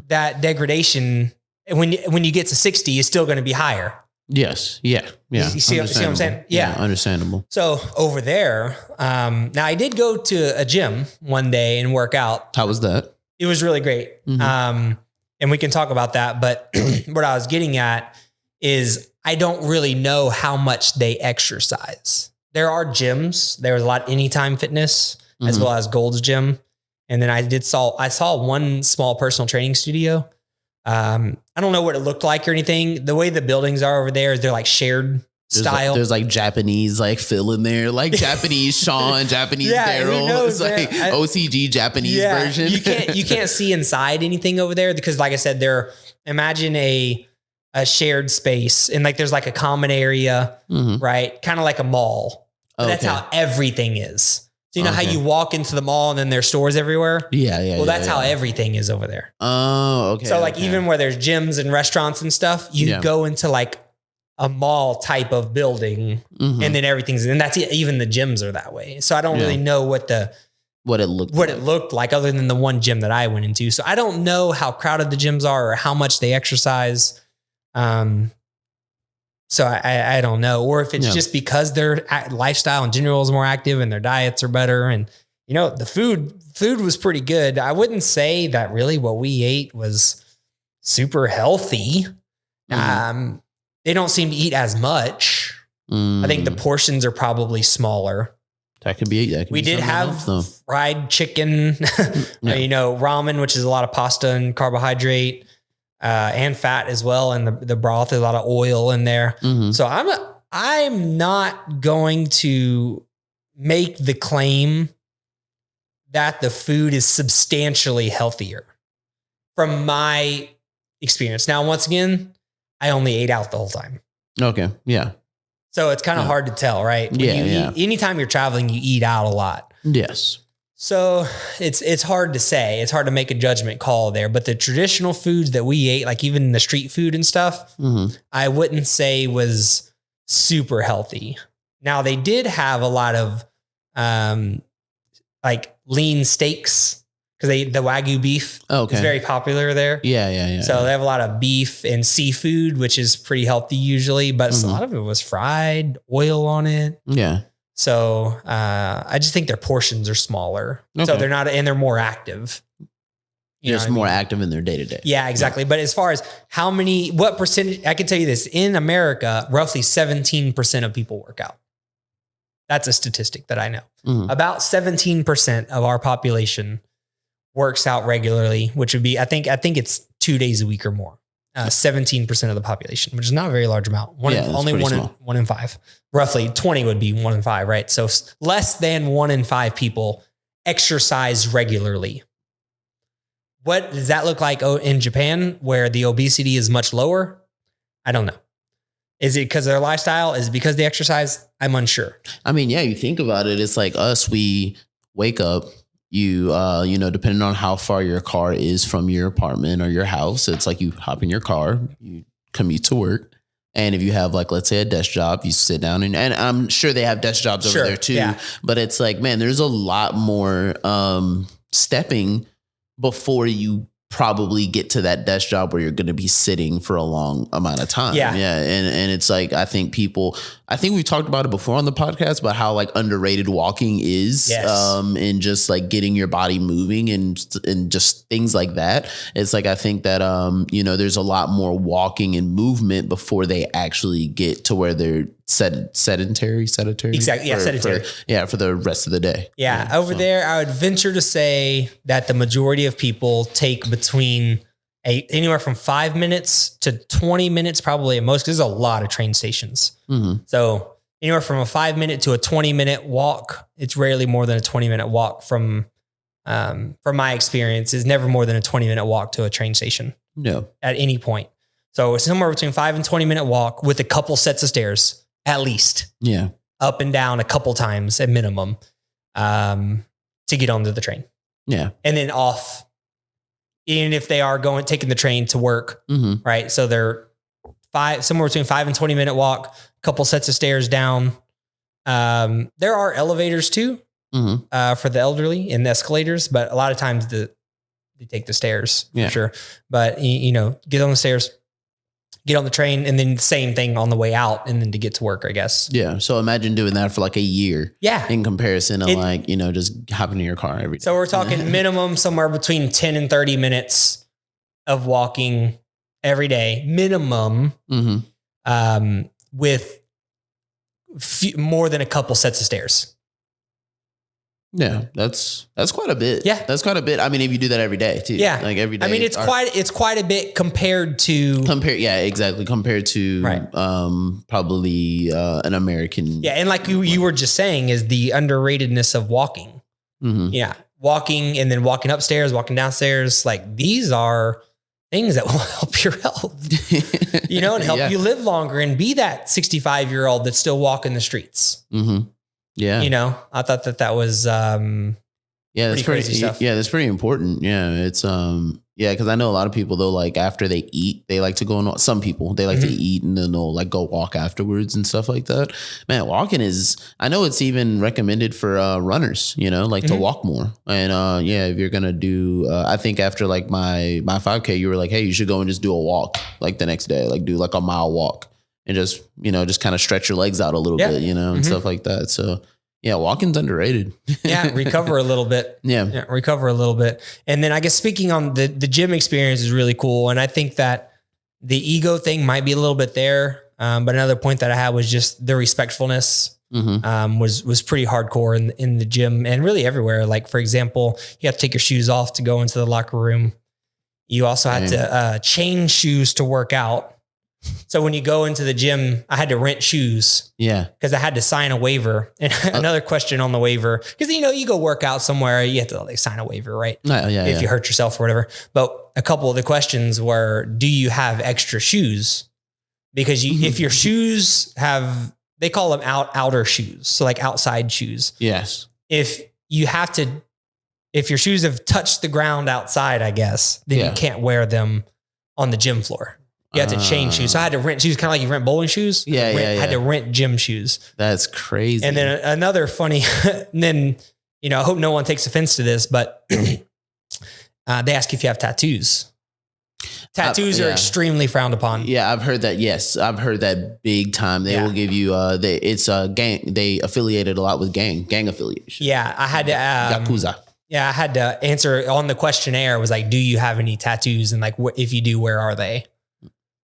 that degradation, when you get to 60, is still going to be higher. Yes. Yeah. Yeah. You see what I'm saying? Yeah. Understandable. So over there, now I did go to a gym one day and work out. How was that? It was really great. Mm-hmm. And we can talk about that. But what I was getting at is I don't really know how much they exercise. There are gyms. There was a lot of Anytime Fitness as well as Gold's Gym. And then I saw one small personal training studio. I don't know what it looked like or anything. The way the buildings are over there is they're like shared style. There's like Japanese, like Fil in there, like Japanese Shawn, Japanese Daryl. It's like OTG Japanese version. You can't see inside anything over there because, like I said, imagine a shared space and like there's like a common area, right? Kind of like a mall. But that's how everything is. So you know how you walk into the mall and then there's stores everywhere? Yeah. Well, that's how everything is over there. Oh, okay. So like even where there's gyms and restaurants and stuff, you go into like a mall type of building and then everything's, and that's it. Even the gyms are that way. So I don't really know what it looked like other than the one gym that I went into. So I don't know how crowded the gyms are or how much they exercise. So I don't know, or if it's just because their lifestyle in general is more active and their diets are better. And, you know, the food was pretty good. I wouldn't say that really what we ate was super healthy. They don't seem to eat as much. I think the portions are probably smaller. That could be. We did have fried chicken, you know, ramen, which is a lot of pasta and carbohydrate. And fat as well. And the broth, there's a lot of oil in there. So I'm not going to make the claim that the food is substantially healthier from my experience. Now, once again, I only ate out the whole time. Okay. Yeah. So it's kind of hard to tell, right? When you eat, anytime you're traveling, you eat out a lot. Yes. So it's hard to say. It's hard to make a judgment call there. But the traditional foods that we ate, like even the street food and stuff, I wouldn't say was super healthy. Now they did have a lot of like lean steaks because the Wagyu beef is very popular there. Yeah. So they have a lot of beef and seafood, which is pretty healthy usually, but a lot of it was fried, oil on it. Yeah. So I just think their portions are smaller. So they're not, and they're more active. They're just more active in their day to day. Yeah, exactly. But as far as what percentage, I can tell you this, in America, roughly 17% of people work out. That's a statistic that I know. About 17% of our population works out regularly, which would be, I think it's 2 days a week or more. 17% of the population, which is not a very large amount. Only one in five. Roughly 20 would be 1 in 5, right? So less than 1 in 5 people exercise regularly. What does that look like in Japan, where the obesity is much lower? I don't know. Is it because of their lifestyle? Is it because they exercise? I'm unsure. I mean, yeah, you think about it. It's like us. We wake up. You know, depending on how far your car is from your apartment or your house, it's like you hop in your car, you commute to work. And if you have, like, let's say a desk job, you sit down and I'm sure they have desk jobs over there too. Yeah. But it's like, man, there's a lot more stepping before you probably get to that desk job where you're going to be sitting for a long amount of time. Yeah. And it's like, I think we've talked about it before on the podcast about how like underrated walking is, and just like getting your body moving and just things like that. It's like, I think that, you know, there's a lot more walking and movement before they actually get to where they're sedentary. Exactly. Yeah. Sedentary. For the rest of the day. Yeah. Over there, I would venture to say that the majority of people take between anywhere from 5 minutes to 20 minutes, probably at most, because there's a lot of train stations. So anywhere from a 5 minute to a 20-minute walk. It's rarely more than a 20-minute walk from my experience, is never more than a 20-minute walk to a train station. No. At any point. So somewhere between 5 and 20-minute walk with a couple sets of stairs, at least. Yeah. Up and down a couple times at minimum, to get onto the train. Yeah. And then off, even if they are taking the train to work, right? So they're somewhere between 5 and 20-minute walk, couple sets of stairs down. There are elevators too, for the elderly and escalators, but a lot of times they take the stairs for sure. But you know, get on the stairs, get on the train, and then the same thing on the way out, and then to get to work, I guess. Yeah. So imagine doing that for like a year. Yeah. In comparison to like, you know, just hopping in your car every day. So we're talking minimum somewhere between 10 and 30 minutes of walking every day, minimum, with more than a couple sets of stairs. Yeah, that's quite a bit. Yeah, that's quite a bit. I mean, if you do that every day too. Yeah, like every day. I mean, it's quite a bit compared to probably an American. Yeah, and like you were just saying, is the underratedness of walking. Yeah, walking and then walking upstairs, walking downstairs. Like these are things that will help your health, you know, and help you live longer and be that 65-year-old that's still walking the streets. Yeah. I thought that was, that's crazy stuff. Yeah, that's pretty important. Yeah, it's because I know a lot of people though, like after they eat, they like to go on. Some people they like to eat and then they'll like go walk afterwards and stuff like that. Man, walking I know it's even recommended for runners. Like to walk more. And if you're gonna do, I think after like my 5K, you were like, hey, you should go and just do a walk like the next day, like do like a mile walk and just kind of stretch your legs out a little bit, and stuff like that. So. Yeah, walking's underrated. Recover a little bit. Yeah, recover a little bit. And then I guess speaking on the gym experience is really cool. And I think that the ego thing might be a little bit there. But another point that I had was just the respectfulness was pretty hardcore in the gym and really everywhere. Like, for example, you have to take your shoes off to go into the locker room. You also had to change shoes to work out. So when you go into the gym, I had to rent shoes. Yeah. Because I had to sign a waiver. And another question on the waiver, because you go work out somewhere, you have to like sign a waiver, right? If you hurt yourself or whatever. But a couple of the questions were, do you have extra shoes? Because if your shoes they call them outer shoes. So like outside shoes. Yes. If your shoes have touched the ground outside, I guess, then you can't wear them on the gym floor. You have to change shoes. So I had to rent shoes, kind of like you rent bowling shoes. I had to rent gym shoes. That's crazy. And then another funny, and then, I hope no one takes offense to this, but they ask if you have tattoos. Tattoos are extremely frowned upon. Yeah, I've heard that. Yes, I've heard that big time. They will give you, it's a gang. They affiliated a lot with gang affiliation. Yeah, I had to, Yakuza. Yeah, I had to answer on the questionnaire was like, do you have any tattoos? And like, if you do, where are they?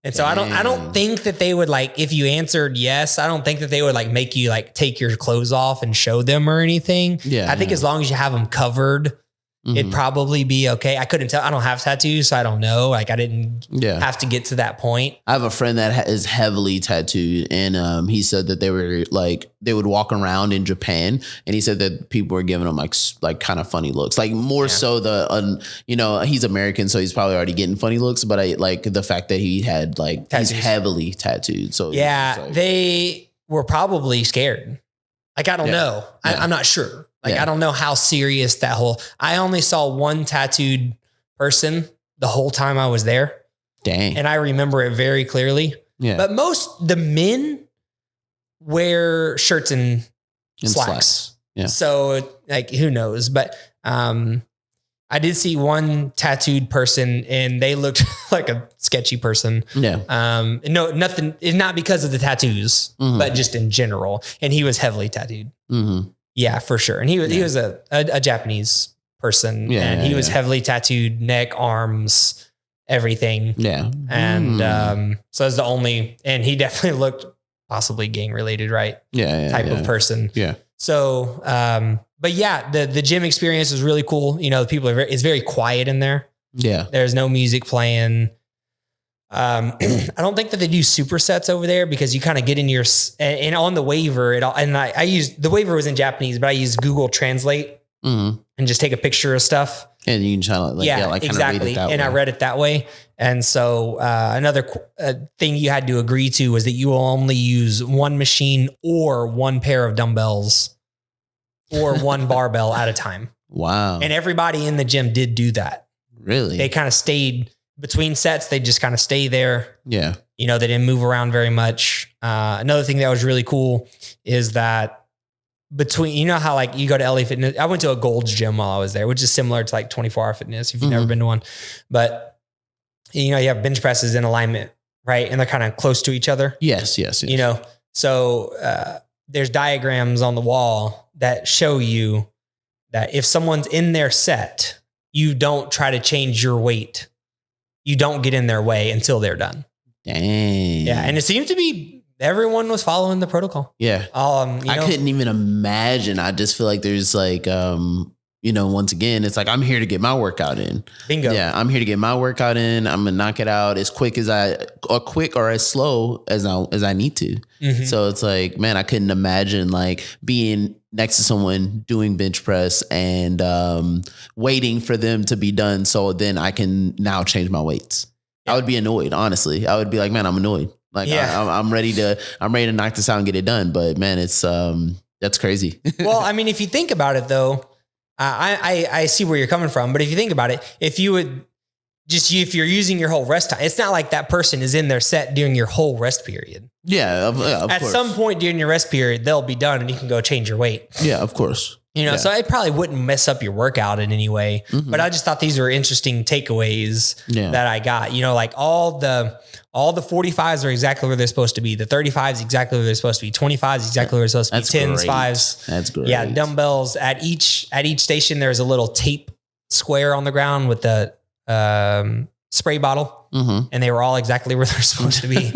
And so I don't think that they would like, if you answered yes, I don't think that they would like make you like take your clothes off and show them or anything. Yeah. I think as long as you have them covered, it'd probably be okay. I couldn't tell. I don't have tattoos, so I don't know. Like I didn't have to get to that point. I have a friend that is heavily tattooed, and he said that they would walk around in Japan, and he said that people were giving him like kind of funny looks, like more so he's American, so he's probably already getting funny looks. But I like the fact that he had like tattoos. He's heavily tattooed. So they were probably scared. Like I don't know. I'm not sure. Like, I don't know how serious I only saw one tattooed person the whole time I was there. Dang. And I remember it very clearly. Yeah. But the men wear shirts and slacks. Yeah. So like, who knows? But, I did see one tattooed person and they looked like a sketchy person. Yeah. No, nothing, not because of the tattoos, but just in general. And he was heavily tattooed. Mm-hmm. Yeah, for sure. And he was a Japanese person and he was heavily tattooed, neck, arms, everything. Yeah. And so that's the only, and he definitely looked possibly gang related, right? Type of person. Yeah. So, but yeah, the gym experience is really cool. The people it's very quiet in there. Yeah. There's no music playing. I don't think that they do supersets over there because you kind of get in your, and on the waiver, I used, the waiver was in Japanese, but I used Google Translate and just take a picture of stuff. And you can try to exactly. And I read it that way. And so, another thing you had to agree to was that you will only use one machine or one pair of dumbbells or one barbell at a time. Wow. And everybody in the gym did do that. Really? They kind of stayed between sets. They just kind of stay there. Yeah. They didn't move around very much. Another thing that was really cool is that between, how like you go to LA Fitness, I went to a Gold's gym while I was there, which is similar to like 24-hour fitness if you've never been to one, but you have bench presses in alignment, right? And they're kind of close to each other. Yes. So, there's diagrams on the wall that show you that if someone's in their set, you don't try to change your weight. You don't get in their way until they're done. Dang. Yeah. And it seemed to be everyone was following the protocol. Yeah. I couldn't even imagine. I just feel like there's like, once again, it's like, I'm here to get my workout in. Bingo. Yeah. I'm here to get my workout in. I'm going to knock it out as quick or as slow as I need to. Mm-hmm. So it's like, man, I couldn't imagine like being next to someone doing bench press and waiting for them to be done. So then I can now change my weights. Yeah. I would be annoyed. Honestly, I would be like, man, I'm annoyed. Like I'm ready to knock this out and get it done. But man, it's That's crazy. Well, I mean, if you think about it though, I see where you're coming from, but if you think about it, if you're using your whole rest time, it's not like that person is in their set during your whole rest period. Yeah. Of At course. some point during your rest period, they'll be done and you can go change your weight. Yeah, of course. So it probably wouldn't mess up your workout in any way, but I just thought these were interesting takeaways that I got, like all the 45s are exactly where they're supposed to be. The 35s exactly where they're supposed to be. 25s exactly where they're supposed to be. 10s, great. 5s. That's great. Yeah. Dumbbells at each station. There's a little tape square on the ground with the, spray bottle, and they were all exactly where they're supposed to be.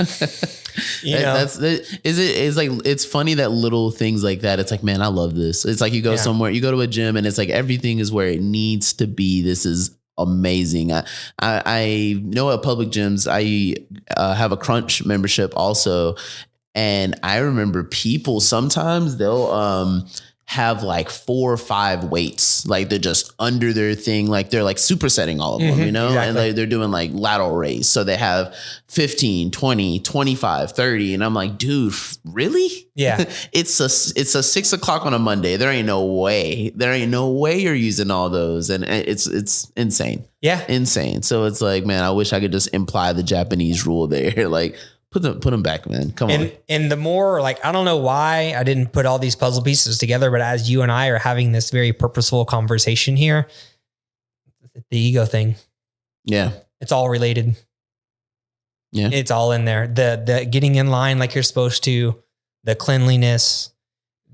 It's funny that little things like that. It's like, man, I love this. It's like you go somewhere, you go to a gym, and it's like everything is where it needs to be. This is amazing. I know at public gyms, I have a Crunch membership also, and I remember people sometimes they'll have like 4 or 5 weights, like they're just under their thing, like they're like supersetting all of them, exactly. and like they're doing like lateral raise. So they have 15, 20, 25, 30. And I'm like, dude, really? Yeah. It's a 6 o'clock on a Monday. There ain't no way you're using all those. And it's insane. Yeah. Insane. So it's like, man, I wish I could just imply the Japanese rule there. Like, Put them back, man. Come on. And the more I don't know why I didn't put all these puzzle pieces together, but as you and I are having this very purposeful conversation here, the ego thing. Yeah. It's all related. Yeah. It's all in there. The getting in line like you're supposed to, the cleanliness,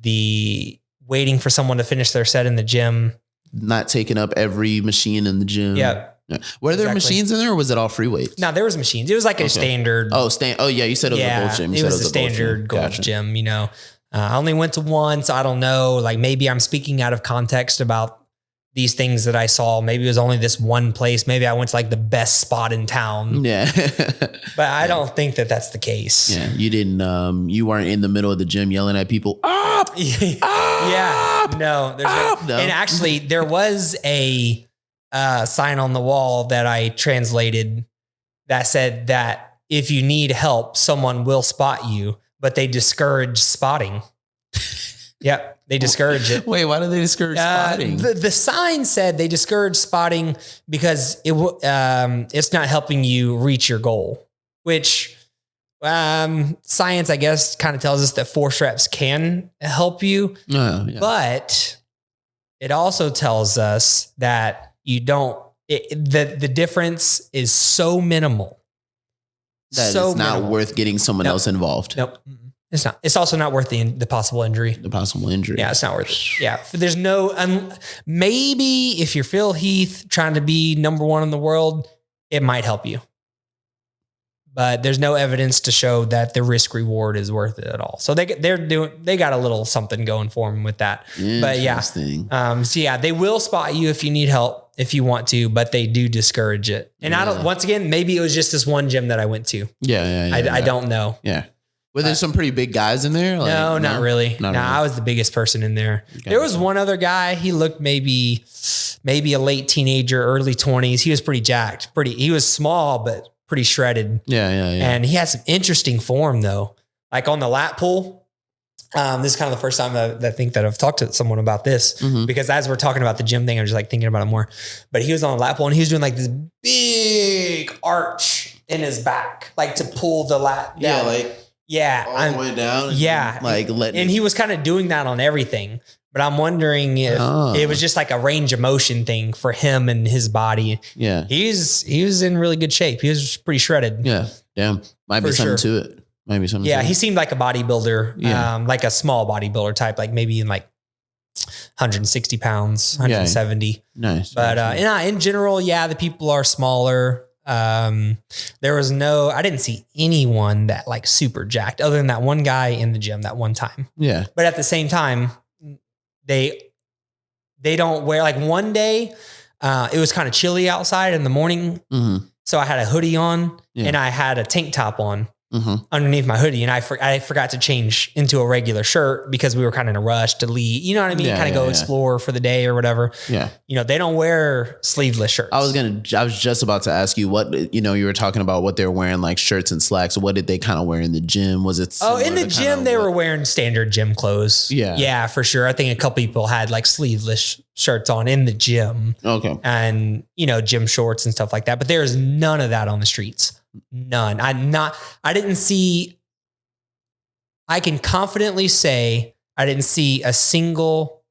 the waiting for someone to finish their set in the gym. Not taking up every machine in the gym. Yeah. Were there machines in there, or was it all free weights? No, there was machines. It was like a standard. Oh, yeah. You said it was a Gold Gym. It was a standard Gold Gym. I only went to one, so I don't know. Like maybe I'm speaking out of context about these things that I saw. Maybe it was only this one place. Maybe I went to like the best spot in town. Yeah. But I don't think that that's the case. Yeah. You didn't, you weren't in the middle of the gym yelling at people. Up! Yeah. No. No. And actually there was a sign on the wall that I translated that said that if you need help, someone will spot you, but they discourage spotting. Yep. They discourage it. Wait, why do they discourage spotting? The sign said they discourage spotting because it's not helping you reach your goal, which science, I guess, kind of tells us that force reps can help you. But it also tells us that the difference is so minimal. That it's not worth getting someone else involved. Nope. It's not. It's also not worth the possible injury. The possible injury. Yeah, it's not worth it. Yeah. There's no, maybe if you're Phil Heath trying to be number 1 in the world, it might help you. But there's no evidence to show that the risk reward is worth it at all. So they got a little something going for them with that. But yeah. So yeah, they will spot you if you need help, if you want to, but they do discourage it. And once again, maybe it was just this one gym that I went to. I don't know. Yeah. Were there some pretty big guys in there? No, not really. No, I was the biggest person in there. Okay. There was one other guy. He looked maybe a late teenager, early 20s. He was pretty jacked. He was small, but pretty shredded. Yeah. And he had some interesting form though. Like on the lat pull. This is kind of the first time I think that I've talked to someone about this, because as we're talking about the gym thing, I'm just like thinking about it more. But he was on a lat pull and he was doing like this big arch in his back, like to pull the lat down. All the way down. And he was kind of doing that on everything. But I'm wondering if it was just like a range of motion thing for him and his body. Yeah. He was in really good shape. He was pretty shredded. Yeah. Damn. Might be something to it. Maybe something. Yeah. He seemed like a bodybuilder, like a small bodybuilder type, like maybe in like 160 pounds, 170. Nice. But in general, the people are smaller. I didn't see anyone that like super jacked other than that one guy in the gym that one time. Yeah. But at the same time, they don't wear, like one day, it was kind of chilly outside in the morning. So I had a hoodie on and I had a tank top on. underneath my hoodie. And I forgot to change into a regular shirt because we were kind of in a rush to leave. You know what I mean? Go explore for the day or whatever. Yeah. They don't wear sleeveless shirts. I was just about to ask you what, you were talking about what they were wearing, like shirts and slacks. What did they kind of wear in the gym? Was it? In the gym, they were wearing standard gym clothes. Yeah. Yeah, for sure. I think a couple people had like sleeveless shirts on in the gym. Okay. And, gym shorts and stuff like that. But there's none of that on the streets. None. I didn't see, I can confidently say I didn't see a single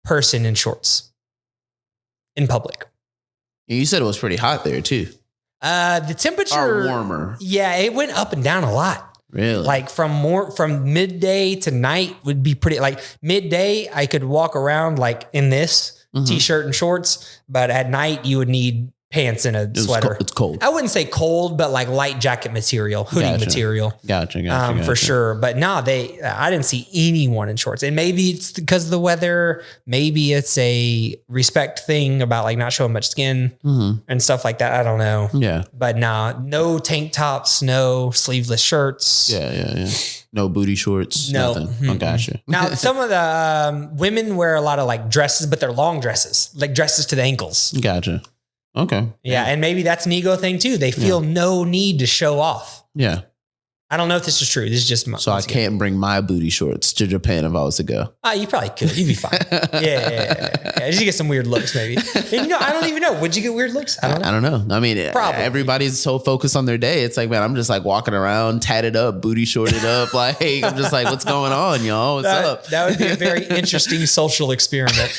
person in shorts in public. You said it was pretty hot there too. The temperature warmer. Yeah, it went up and down a lot. Really? Like from midday to night would be pretty, like midday I could walk around like in this t-shirt and shorts, but at night you would need pants and a sweater. It's cold. I wouldn't say cold, but like light jacket material, hoodie material. Gotcha. For sure. But no, I didn't see anyone in shorts. And maybe it's because of the weather. Maybe it's a respect thing about like not showing much skin and stuff like that. I don't know. Yeah. But no tank tops, no sleeveless shirts. Yeah. No booty shorts. No. Nothing. Oh, gotcha. Now, some of the women wear a lot of like dresses, but they're long dresses, like dresses to the ankles. Gotcha. Okay. Yeah. And maybe that's an ego thing too. They feel no need to show off. Yeah. I don't know if this is true. This is just so I can't bring my booty shorts to Japan if I was to go. You probably could. You'd be fine. Yeah. You get some weird looks, maybe. And I don't even know. Would you get weird looks? I don't know. I mean, probably. Everybody's so focused on their day. It's like, man, I'm just like walking around, tatted up, booty shorted up. Like, I'm just like, what's going on, y'all? What's up? That would be a very interesting social experiment.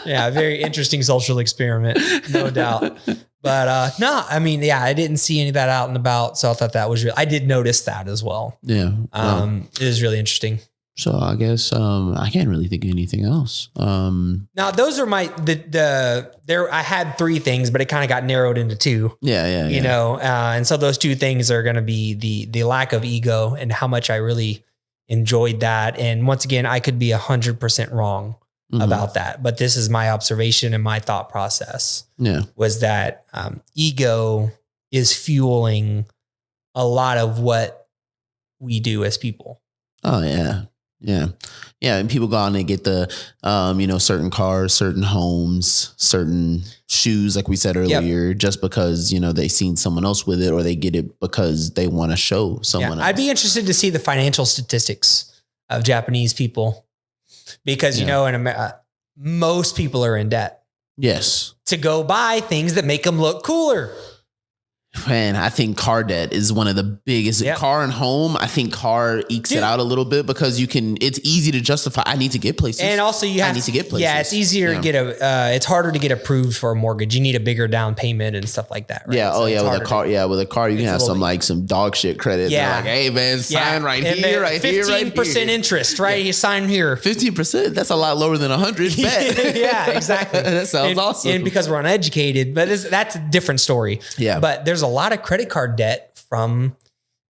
Yeah, a very interesting social experiment, no doubt. But no, I mean, I didn't see any of that out and about. So I thought that was I did notice that as well. Yeah. It is really interesting. So I guess I can't really think of anything else. Now those are I had 3 things, but it kind of got narrowed into 2. Yeah. And so those 2 things are going to be the lack of ego and how much I really enjoyed that. And once again, I could be 100% wrong about that, but this is my observation and my thought process. Yeah. Was that ego is fueling a lot of what we do as people. Oh yeah. And people go out and they get the, certain cars, certain homes, certain shoes, like we said earlier, just because, they seen someone else with it, or they get it because they want to show someone else. I'd be interested to see the financial statistics of Japanese people. Because, in America, most people are in debt. Yes. To go buy things that make them look cooler. Man, I think car debt is one of the biggest. Car and home, I think car ekes it out a little bit because it's easy to justify. I need to get places. And also I need to get places. Yeah, it's easier to get it's harder to get approved for a mortgage. You need a bigger down payment and stuff like that. Right? Yeah. So with a car. With a car, you can have some dog shit credit. Yeah. Like, hey man, sign right here, right here, right here. 15% interest, right? You sign here. 15%. That's a lot lower than 100. Yeah, exactly. That sounds awesome. And because we're uneducated, but that's a different story. Yeah. But there's a lot of credit card debt from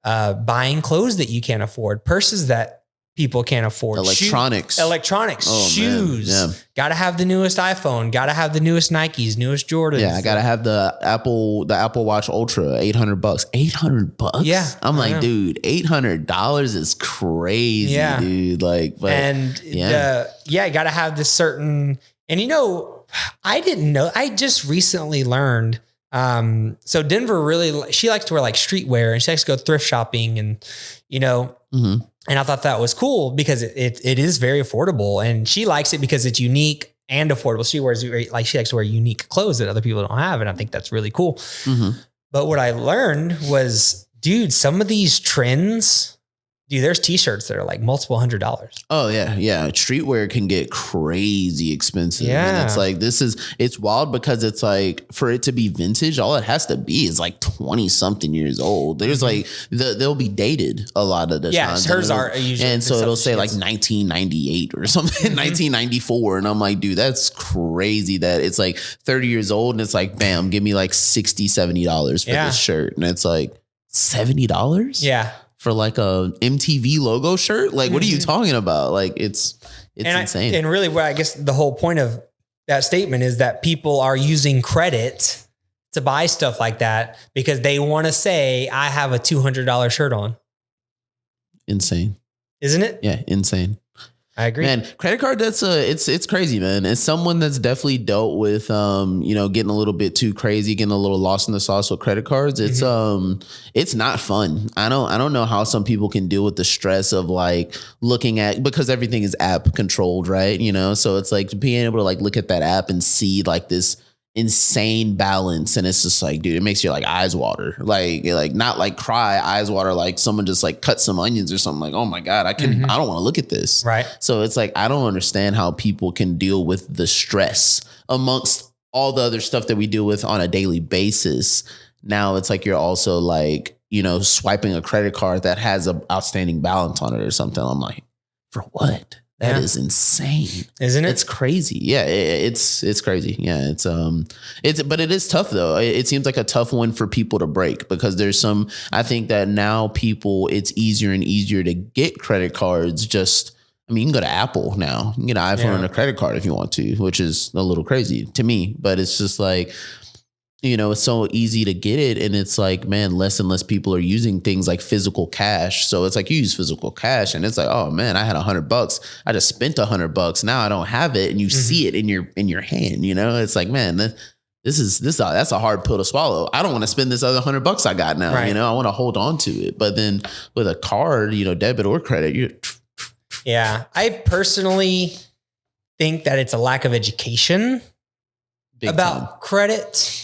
buying clothes that you can't afford, purses that people can't afford, electronics, shoes. Got to have the newest iPhone. Got to have the newest Nikes, newest Jordans. Yeah, I got to have the Apple Watch Ultra, $800. $800? Yeah, I'm like, dude, $800 is crazy, dude. Like, but, I got to have this certain. And I didn't know. I just recently learned. So Denver she likes to wear like streetwear and she likes to go thrift shopping and, and I thought that was cool because it is very affordable and she likes it because it's unique and affordable. She likes to wear unique clothes that other people don't have. And I think that's really cool. Mm-hmm. But what I learned was, dude, some of these trends, there's t-shirts that are like multiple $100s. Oh yeah. Yeah. Streetwear can get crazy expensive. Yeah. And it's like, it's wild because it's like, for it to be vintage, all it has to be is like 20 something years old. There's like, they'll be dated a lot of the time. Hers are usually. And so it'll say like 1998 or something, 1994. And I'm like, dude, that's crazy that it's like 30 years old and it's like, bam, give me like $60, $70 for this shirt. And it's like $70? Yeah. For like a MTV logo shirt? Like, what are you talking about? Like, it's insane. And really, I guess the whole point of that statement is that people are using credit to buy stuff like that because they want to say, I have a $200 shirt on. Insane. Isn't it? Yeah. Insane. I agree. Man, credit card, it's crazy, man. As someone that's definitely dealt with, getting a little bit too crazy, getting a little lost in the sauce with credit cards. It's, it's not fun. I don't know how some people can deal with the stress of like looking at, because everything is app controlled, right? So it's like being able to like look at that app and see like this insane balance, and it's just like, dude, it makes your like eyes water, like not like cry, eyes water, like someone just like cut some onions or something, like, oh my God, I don't want to look at this. Right. So it's like, I don't understand how people can deal with the stress amongst all the other stuff that we deal with on a daily basis. Now it's like, you're also like, swiping a credit card that has an outstanding balance on it or something. I'm like, for what? That is insane, isn't it? It's crazy. Yeah, it's crazy. Yeah, but it is tough though. It seems like a tough one for people to break, because I think that now it's easier and easier to get credit cards. You can go to Apple now. You can get an iPhone and a credit card if you want to, which is a little crazy to me, but it's just like, it's so easy to get it. And it's like, man, less and less people are using things like physical cash. So it's like, you use physical cash and it's like, oh man, I had $100. I just spent $100. Now I don't have it. And you see it in your hand, it's like, man, that's a hard pill to swallow. I don't want to spend this other $100 I got now. Right. I want to hold on to it. But then with a card, debit or credit, I personally think that it's a lack of education about credit.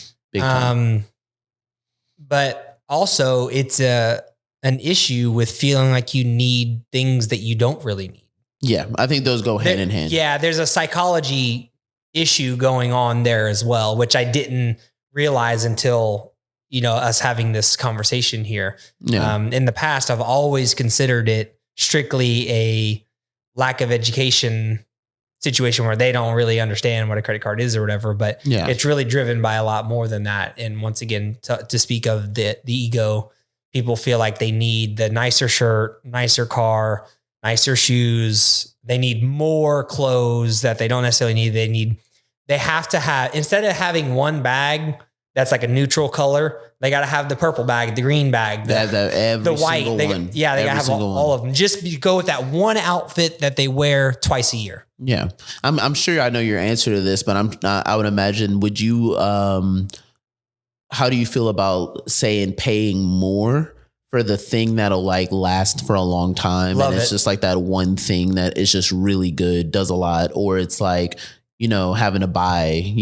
But also it's an issue with feeling like you need things that you don't really need. Yeah. I think those go hand in hand. Yeah. There's a psychology issue going on there as well, which I didn't realize until, us having this conversation here. Yeah. In the past, I've always considered it strictly a lack of education situation where they don't really understand what a credit card is or whatever, but it's really driven by a lot more than that. And once again, to speak of the ego, people feel like they need the nicer shirt, nicer car, nicer shoes. They need more clothes that they don't necessarily need. They have to have, instead of having one bag that's like a neutral color, they got to have the purple bag, the green bag, the white. They got to have all of them. Just go with that one outfit that they wear twice a year. Yeah. I'm sure I know your answer to this, but I would imagine, would you, how do you feel about saying paying more for the thing that'll like last for a long time? Love and it's it. just like that one thing that is just really good, does a lot, or it's like, having to buy,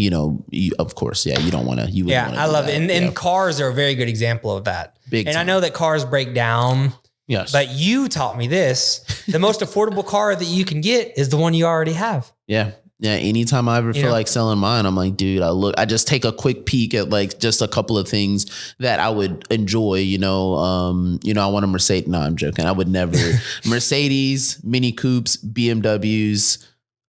of course, you don't want to, I love it. And cars are a very good example of that. Big time. I know that cars break down. Yes. But you taught me this. The most affordable car that you can get is the one you already have. Yeah. Yeah. Anytime I ever feel like selling mine, I'm like, dude, I just take a quick peek at like just a couple of things that I would enjoy, I want a Mercedes. No, I'm joking. I would never. Mercedes, Mini Coupes, BMWs,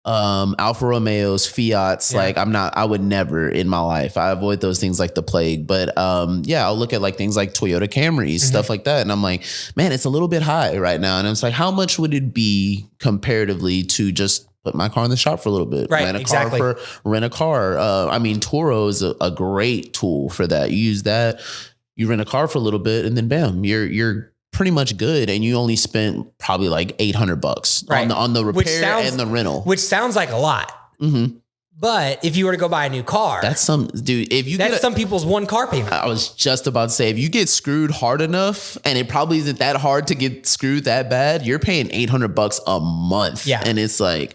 Alfa Romeos, Fiats. Like I would never in my life. I avoid those things like the plague. But I'll look at like things like Toyota Camrys, stuff like that. And I'm like, man, it's a little bit high right now. And it's like, how much would it be comparatively to just put my car in the shop for a little bit? Right, Rent a car. Turo is a great tool for that. You use that, you rent a car for a little bit, and then bam, you're pretty much good, and you only spent probably like $800 on the repair and the rental, which sounds like a lot. Mm-hmm. But if you were to go buy a new car, that's some people's one car payment. I was just about to say, if you get screwed hard enough, and it probably isn't that hard to get screwed that bad, you're paying $800 a month. Yeah, and it's like,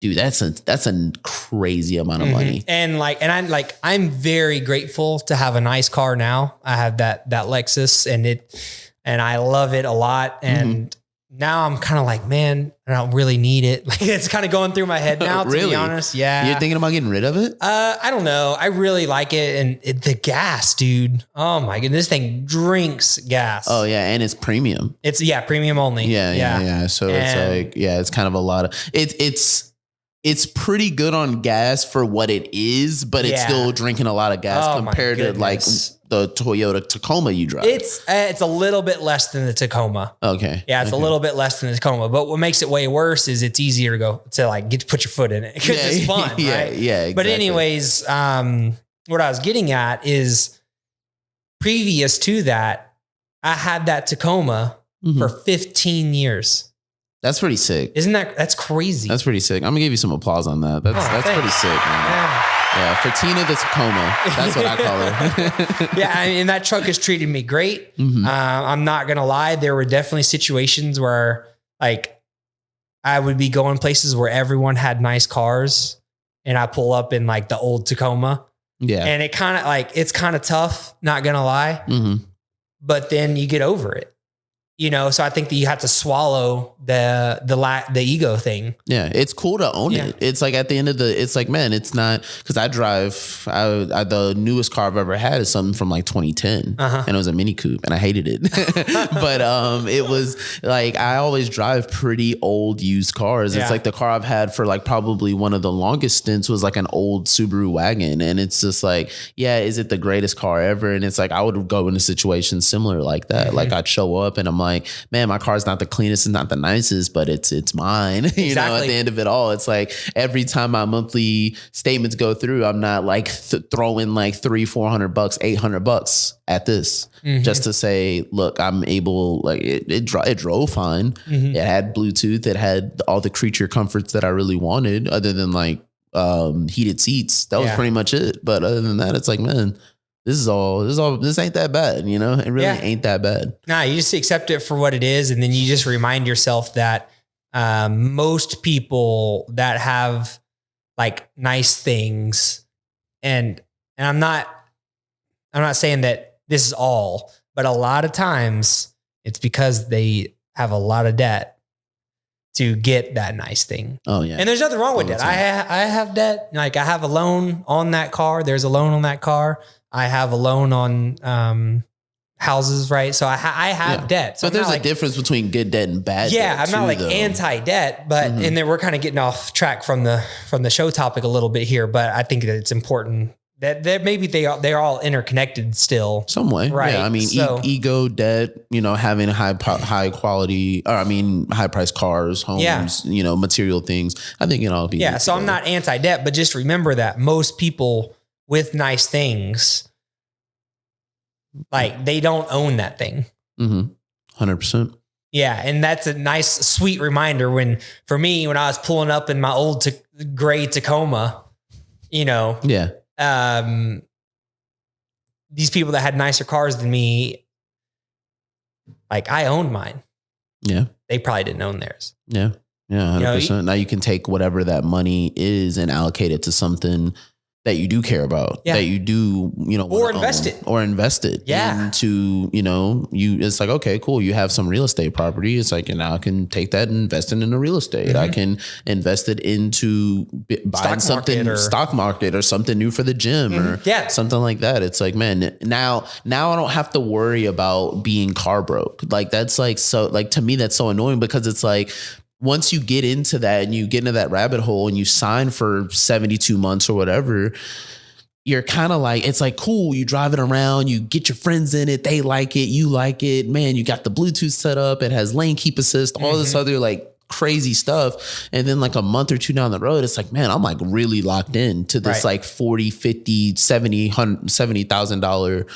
dude, that's a crazy amount of money. And I'm very grateful to have a nice car now. I have that Lexus, and I love it a lot. And now I'm kind of like, man, I don't really need it. Like, it's kind of going through my head now, to be honest. Yeah. You're thinking about getting rid of it? I don't know. I really like it. And the gas, dude. Oh my goodness. This thing drinks gas. Oh yeah. And it's premium. It's premium only. Yeah. So it's like, it's kind of a lot of it's pretty good on gas for what it is, but it's still drinking a lot of gas compared to like the Toyota Tacoma you drive. It's a little bit less than the Tacoma. Okay. Yeah, it's a little bit less than the Tacoma. But what makes it way worse is it's easier to get to put your foot in it because it's fun, right? Yeah. Exactly. But anyways, what I was getting at is previous to that, I had that Tacoma for 15 years. That's pretty sick. That's crazy. That's pretty sick. I'm gonna give you some applause on that. That's pretty sick, man. Yeah, for Tina the Tacoma. That's what I call her. Yeah, and that truck has treated me great. I'm not gonna lie. There were definitely situations where like I would be going places where everyone had nice cars and I pull up in like the old Tacoma. Yeah. And it's kind of tough, not gonna lie. But then you get over it. You know, so I think that you have to swallow the ego thing. Yeah, it's cool to own it. It's like at the end of it's like, man, it's not because I drive. The newest car I've ever had is something from like 2010, and it was a Mini Coupe, and I hated it. But it was like I always drive pretty old used cars. It's like the car I've had for like probably one of the longest stints was like an old Subaru wagon, and it's just like, yeah, is it the greatest car ever? And it's like I would go into situations similar like that. Like I'd show up and I'm like, man, my car's not the cleanest and not the nicest, but it's mine. You know, at the end of it all, it's like every time my monthly statements go through, I'm not like throwing like $300-$400, $800 at this just to say, look, I'm able. Like it drove fine. It had Bluetooth. It had all the creature comforts that I really wanted, other than like heated seats. That was pretty much it. But other than that, it's like, man, this ain't that bad, you know? It really ain't that bad. Nah, you just accept it for what it is. And then you just remind yourself that most people that have like nice things, and I'm not saying that this is all, but a lot of times it's because they have a lot of debt to get that nice thing. Oh yeah. And there's nothing wrong with that. I have debt. Like I have a loan on that car. There's a loan on that car. I have a loan on houses, right? So I have debt. So there's a difference between good debt and bad debt. Yeah, I'm not like anti-debt, but and then we're kind of getting off track from the show topic a little bit here. But I think that it's important that maybe they're all interconnected still, some way, right? Yeah, I mean, ego, debt, you know, having high quality, or I mean, high priced cars, homes, you know, material things. I think it all be so. I'm not anti-debt, but just remember that most people with nice things, like they don't own that thing. 100%. Yeah. And that's a nice, sweet reminder for me, when I was pulling up in my old gray Tacoma, you know, these people that had nicer cars than me, like I owned mine. Yeah. They probably didn't own theirs. Yeah. Yeah. 100%. You know, now you can take whatever that money is and allocate it to something that you do care about, that you do, you know, or invest it into, you know, it's like, okay, cool. You have some real estate property. It's like, and I can take that and invest it into real estate. I can invest it into buying something, stock market or something new for the gym or something like that. It's like, man, now I don't have to worry about being car broke. Like that's like, so like, to me, that's so annoying because it's like, once you get into that and you get into that rabbit hole and you sign for 72 months or whatever, you're kind of like, it's like, cool. You drive it around, you get your friends in it. They like it. You like it, man. You got the Bluetooth set up. It has lane keep assist, all this other like crazy stuff. And then like a month or two down the road, it's like, man, I'm like really locked in to this like $40,000, $50,000, $70,000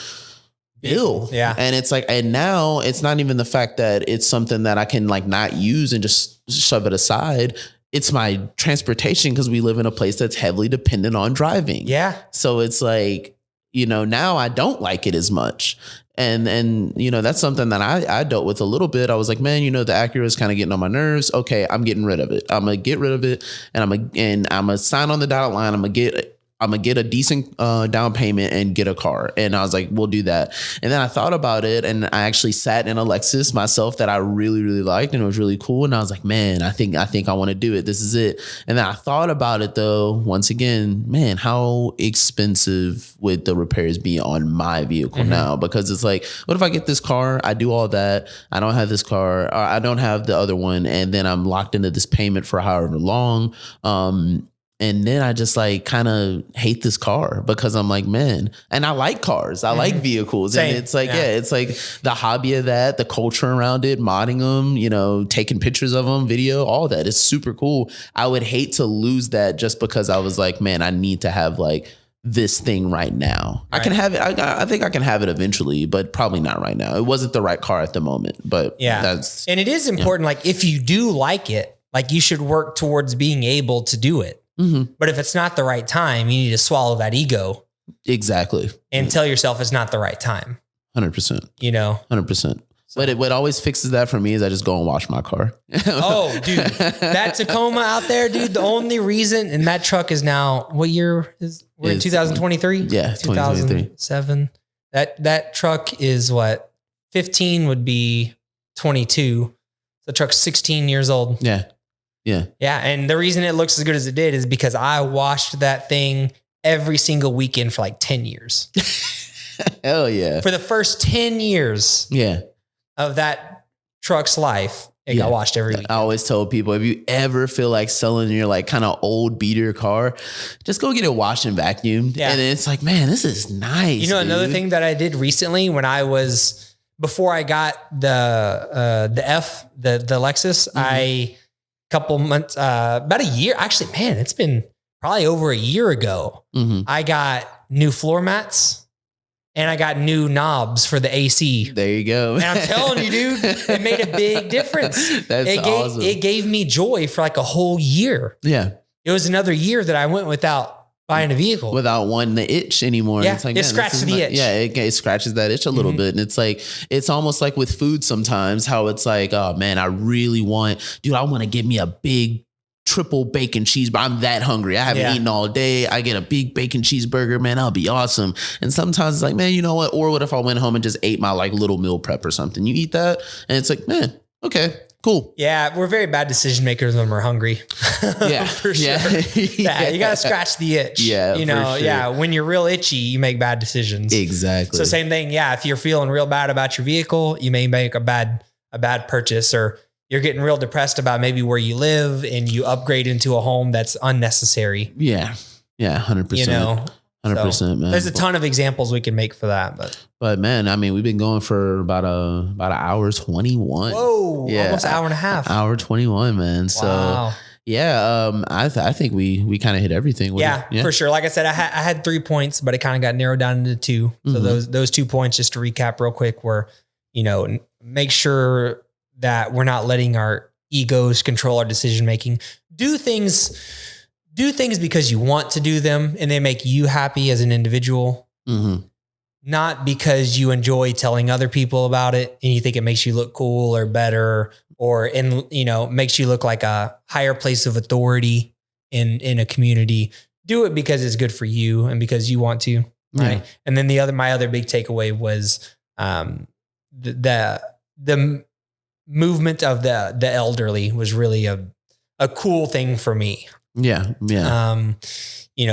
bill. Yeah. And it's like, and now it's not even the fact that it's something that I can like not use and just shove it aside. It's my transportation because we live in a place that's heavily dependent on driving. Yeah. So it's like, you know, now I don't like it as much. And you know, that's something that I dealt with a little bit. I was like, man, you know, the Acura is kind of getting on my nerves. Okay, I'm getting rid of it. I'm gonna get rid of it, and I'm gonna sign on the dotted line. I'm gonna get a decent down payment and get a car. And I was like, we'll do that. And then I thought about it, and I actually sat in a Lexus myself that I really, really liked, and it was really cool. And I was like, man, I think I want to do it. This is it. And then I thought about it though, once again, man, how expensive would the repairs be on my vehicle now? Because it's like, what if I get this car, I do all that, I don't have this car, or I don't have the other one, and then I'm locked into this payment for however long. And then I just like kind of hate this car because I'm like, man, and I like cars. I like vehicles. Same. And it's like, it's like the hobby of that, the culture around it, modding them, you know, taking pictures of them, video, all that is super cool. I would hate to lose that just because I was like, man, I need to have like this thing right now. Right. I can have it. I think I can have it eventually, but probably not right now. It wasn't the right car at the moment, but and it is important. Like if you do like it, like you should work towards being able to do it. Mm-hmm. But if it's not the right time, you need to swallow that ego. Exactly. And tell yourself it's not the right time. 100%. 100%. But what always fixes that for me is I just go and wash my car. Oh, dude, that Tacoma out there, dude, the only reason, and that truck is now, what year we're in 2023? Yeah, 2007. That truck is what? 15 would be 22. The truck's 16 years old. Yeah. Yeah. Yeah. And the reason it looks as good as it did is because I washed that thing every single weekend for like 10 years. Hell yeah. For the first 10 years. Yeah. Of that truck's life, it got washed every week. I always tell people, if you ever feel like selling your like kind of old beater car, just go get it washed and vacuumed. Yeah. And it's like, man, this is nice. You know, another thing that I did recently when I was, before I got the Lexus, a couple months, about a year, actually, man, it's been probably over a year ago. I got new floor mats. And I got new knobs for the AC. There you go. And I'm telling you, dude, it made a big difference. That's awesome. It gave me joy for like a whole year. Yeah. It was another year that I went without buying a vehicle. Without wanting the itch anymore. Yeah, it's like, it scratches the itch. Yeah, it scratches that itch a little bit. And it's like, it's almost like with food sometimes, how it's like, oh man, I want to get me a big triple bacon cheeseburger. I'm that hungry. I haven't eaten all day. I get a big bacon cheeseburger, man. That'll be awesome. And sometimes it's like, man, you know what? Or what if I went home and just ate my like little meal prep or something? You eat that and it's like, man, okay, cool. Yeah. We're very bad decision makers when we're hungry. Yeah. For sure. Yeah. You got to scratch the itch. Yeah. You know, for sure. yeah. When you're real itchy, you make bad decisions. Exactly. So same thing. Yeah. If you're feeling real bad about your vehicle, you may make a bad purchase, or you're getting real depressed about maybe where you live and you upgrade into a home that's unnecessary. Yeah. Yeah. 100%. You know, 100%, man. There's a ton of examples we can make for that, but man, I mean, we've been going for about an hour 21. Whoa. Yeah. Almost an hour and a half. Hour 21, man. So wow. Yeah. I think we kind of hit everything. Yeah, for sure. Like I said, I had 3 points, but it kind of got narrowed down into 2. So those 2 points, just to recap real quick, were, you know, make sure that we're not letting our egos control our decision making. Do things because you want to do them and they make you happy as an individual, not because you enjoy telling other people about it and you think it makes you look cool or better, or makes you look like a higher place of authority in a community. Do it because it's good for you and because you want to, right? Yeah. And then my other big takeaway was the movement of the elderly was really a cool thing for me. Yeah. Yeah.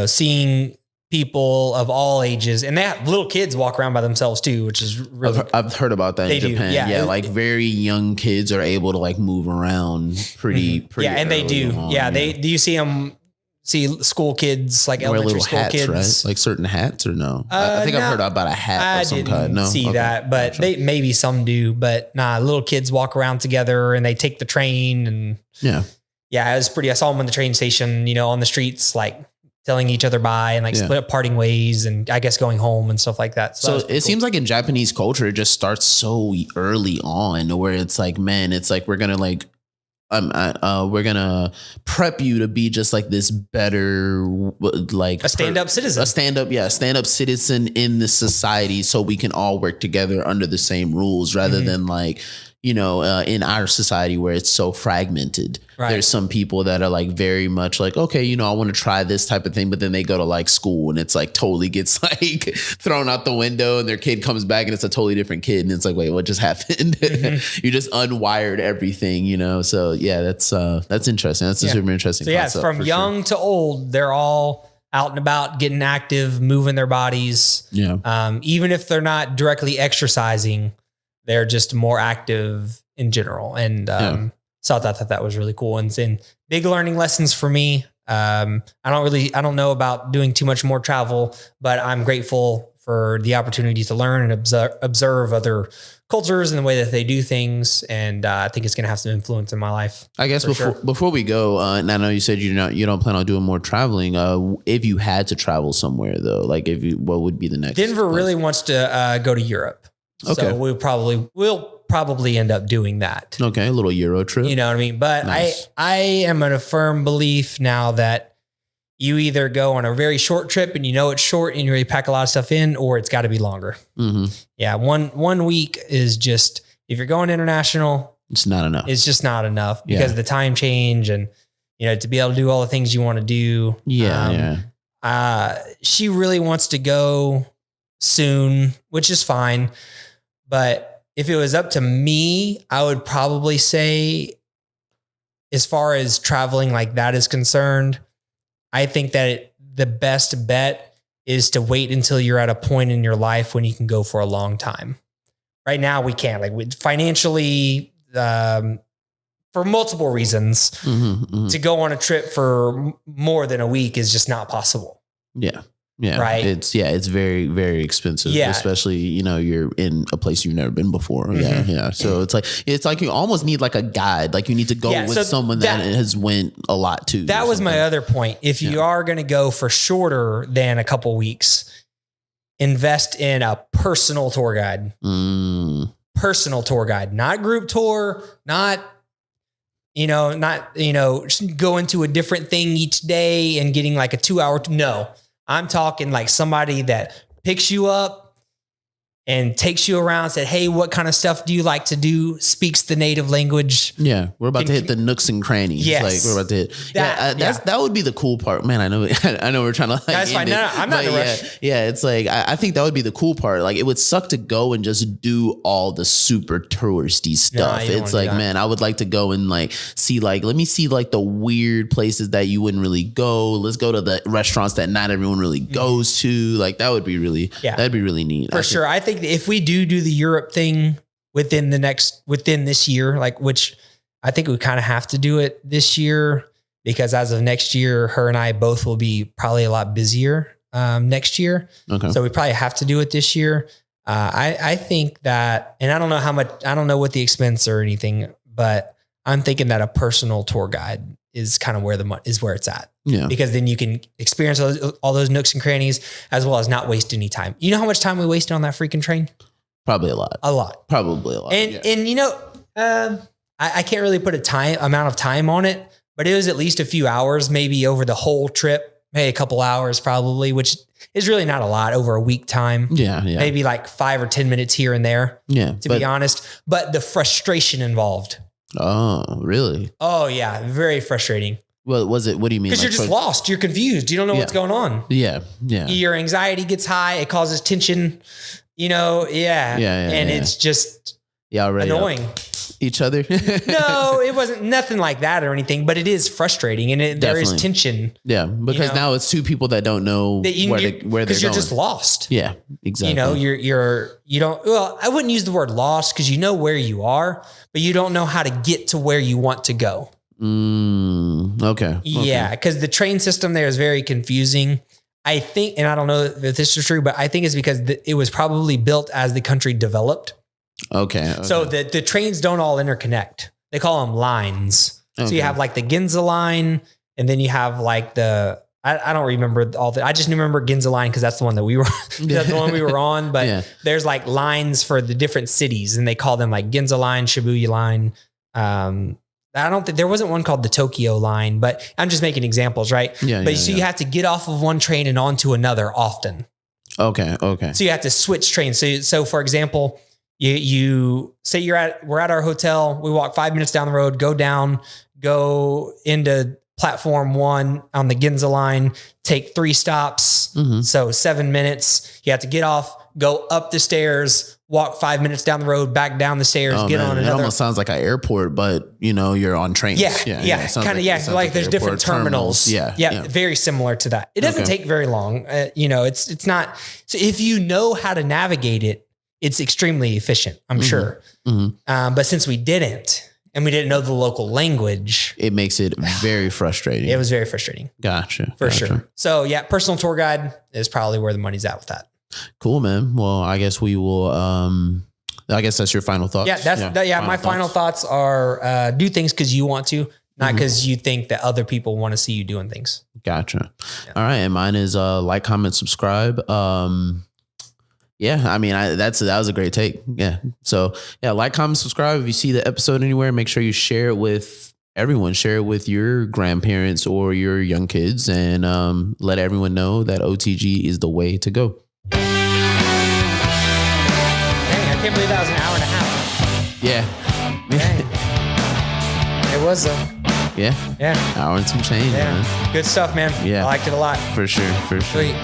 Seeing people of all ages, and they have little kids walk around by themselves too, which is really, I've heard about that in Japan. Yeah. Like very young kids are able to like move around pretty. Yeah. And they do. Do you see them? See school kids, like elementary school hats, kids, right? Like certain hats, or no? I think I've heard about a hat of some kind. No, see that, but they maybe some do. But nah, little kids walk around together and they take the train, and it was pretty. I saw them on the train station, on the streets, like telling each other bye and like split up parting ways, and I guess going home and stuff like that. So it seems like in Japanese culture, it just starts so early on, where it's like, man, it's like we're gonna like. We're gonna prep you to be just like this better, like a stand-up citizen, stand-up citizen in the society, so we can all work together under the same rules, rather than like, in our society where it's so fragmented. Right. There's some people that are like very much like, okay, I want to try this type of thing, but then they go to like school and it's like totally gets like thrown out the window, and their kid comes back and it's a totally different kid. And it's like, wait, what just happened? You just unwired everything, So yeah, that's interesting. That's a super interesting. So yeah, from young to old, they're all out and about, getting active, moving their bodies. Yeah. Even if they're not directly exercising, they're just more active in general. And so I thought that was really cool. And big learning lessons for me. I don't know about doing too much more travel, but I'm grateful for the opportunity to learn and observe other cultures and the way that they do things. And I think it's going to have some influence in my life. I guess before we go, and I know you said you don't plan on doing more traveling. If you had to travel somewhere though, like what would be the next? Denver really wants to go to Europe. Okay. So we'll probably end up doing that. Okay. A little Euro trip. You know what I mean? But nice. I am in a firm belief now that you either go on a very short trip and it's short and you really pack a lot of stuff in, or it's got to be longer. Mm-hmm. Yeah. 1 week is just, if you're going international, it's not enough. It's just not enough because of the time change and, to be able to do all the things you want to do. Yeah. She really wants to go soon, which is fine. But if it was up to me, I would probably say, as far as traveling like that is concerned, I think that the best bet is to wait until you're at a point in your life when you can go for a long time. Right now, we can't. Financially, for multiple reasons, to go on a trip for more than a week is just not possible. Yeah. Yeah. Right. It's very, very expensive, especially, you're in a place you've never been before. Mm-hmm. Yeah. So it's like you almost need like a guide. Like you need to go with someone that has went a lot too. That was my other point. If you are going to go for shorter than a couple weeks, invest in a personal tour guide, personal tour guide, not group tour, not go into a different thing each day and getting like a 2-hour. No. I'm talking like somebody that picks you up and takes you around, said, hey, what kind of stuff do you like to do? Speaks the native language. Yeah. We're about to hit the nooks and crannies. Yes. Like we're about to hit. That would be the cool part. Man, I know we're trying to that's fine. No, I'm not in a rush. Yeah. It's like, I think that would be the cool part. Like it would suck to go and just do all the super touristy stuff. It's like, man, I would like to go and like, see, like, let me see like the weird places that you wouldn't really go. Let's go to the restaurants that not everyone really goes to. Like that would be that'd be really neat. For sure. I think if we do the Europe thing within this year, like, which I think we kind of have to do it this year, because as of next year, her and I both will be probably a lot busier next year. Okay. So we probably have to do it this year. I think that, and I don't know how much, I don't know what the expense or anything, but I'm thinking that a personal tour guide is kind of where where it's at. Yeah. Because then you can experience all those nooks and crannies as well as not waste any time. You know how much time we wasted on that freaking train? Probably a lot. Probably a lot. And I can't really put amount of time on it, but it was at least a few hours, maybe over the whole trip, maybe a couple hours probably, which is really not a lot over a week time. Yeah. Maybe like 5 or 10 minutes here and there. Yeah. To be honest, but the frustration involved. Oh, really? Oh yeah. Very frustrating. Well, what do you mean? Because you're just lost. You're confused. You don't know what's going on. Yeah. Your anxiety gets high. It causes tension, and it's just annoying. Each other? No, it wasn't nothing like that or anything, but it is frustrating and there is tension. Yeah. Because now it's two people that don't know where they're going. Because you're just lost. Yeah, exactly. You don't, well, I wouldn't use the word lost because you know where you are, but you don't know how to get to where you want to go. Okay. Yeah, because the train system there is very confusing. I think, and I don't know if this is true, but I think it's because it was probably built as the country developed. Okay. So the trains don't all interconnect. They call them lines. Okay. So you have like the Ginza line, and then you have like I don't remember I just remember Ginza line because that's the one that we were on. But there's like lines for the different cities, and they call them like Ginza line, Shibuya line. I don't think there wasn't one called the Tokyo line, but I'm just making examples, right? Yeah. But you have to get off of one train and onto another often. Okay. So you have to switch trains. So for example, you say we're at our hotel. We walk 5 minutes down the road, go into platform 1 on the Ginza line, take 3 stops. Mm-hmm. So 7 minutes. You have to get off, go up the stairs, walk 5 minutes down the road, back down the stairs, on another. It almost sounds like an airport, but you're on trains. Yeah. Kind of, like there's different terminals. Yeah. Very similar to that. It doesn't take very long. It's not. So if you know how to navigate it, it's extremely efficient, I'm sure. Mm-hmm. But since we didn't, and we didn't know the local language, it makes it very frustrating. It was very frustrating. Gotcha. For sure. So personal tour guide is probably where the money's at with that. Cool, man. Well, I guess we will. I guess that's your final thoughts. Yeah, my final thoughts are do things because you want to, not because you think that other people want to see you doing things. Gotcha. Yeah. All right, and mine is like, comment, subscribe. Yeah, I mean, that was a great take. Yeah. So yeah, like, comment, subscribe. If you see the episode anywhere, make sure you share it with everyone. Share it with your grandparents or your young kids, and let everyone know that OTG is the way to go. Dang, I can't believe that was an hour and a half. Yeah. Dang. It was Yeah. Yeah. Hour and some change, man. Good stuff, man. Yeah. I liked it a lot. For sure. Sweet.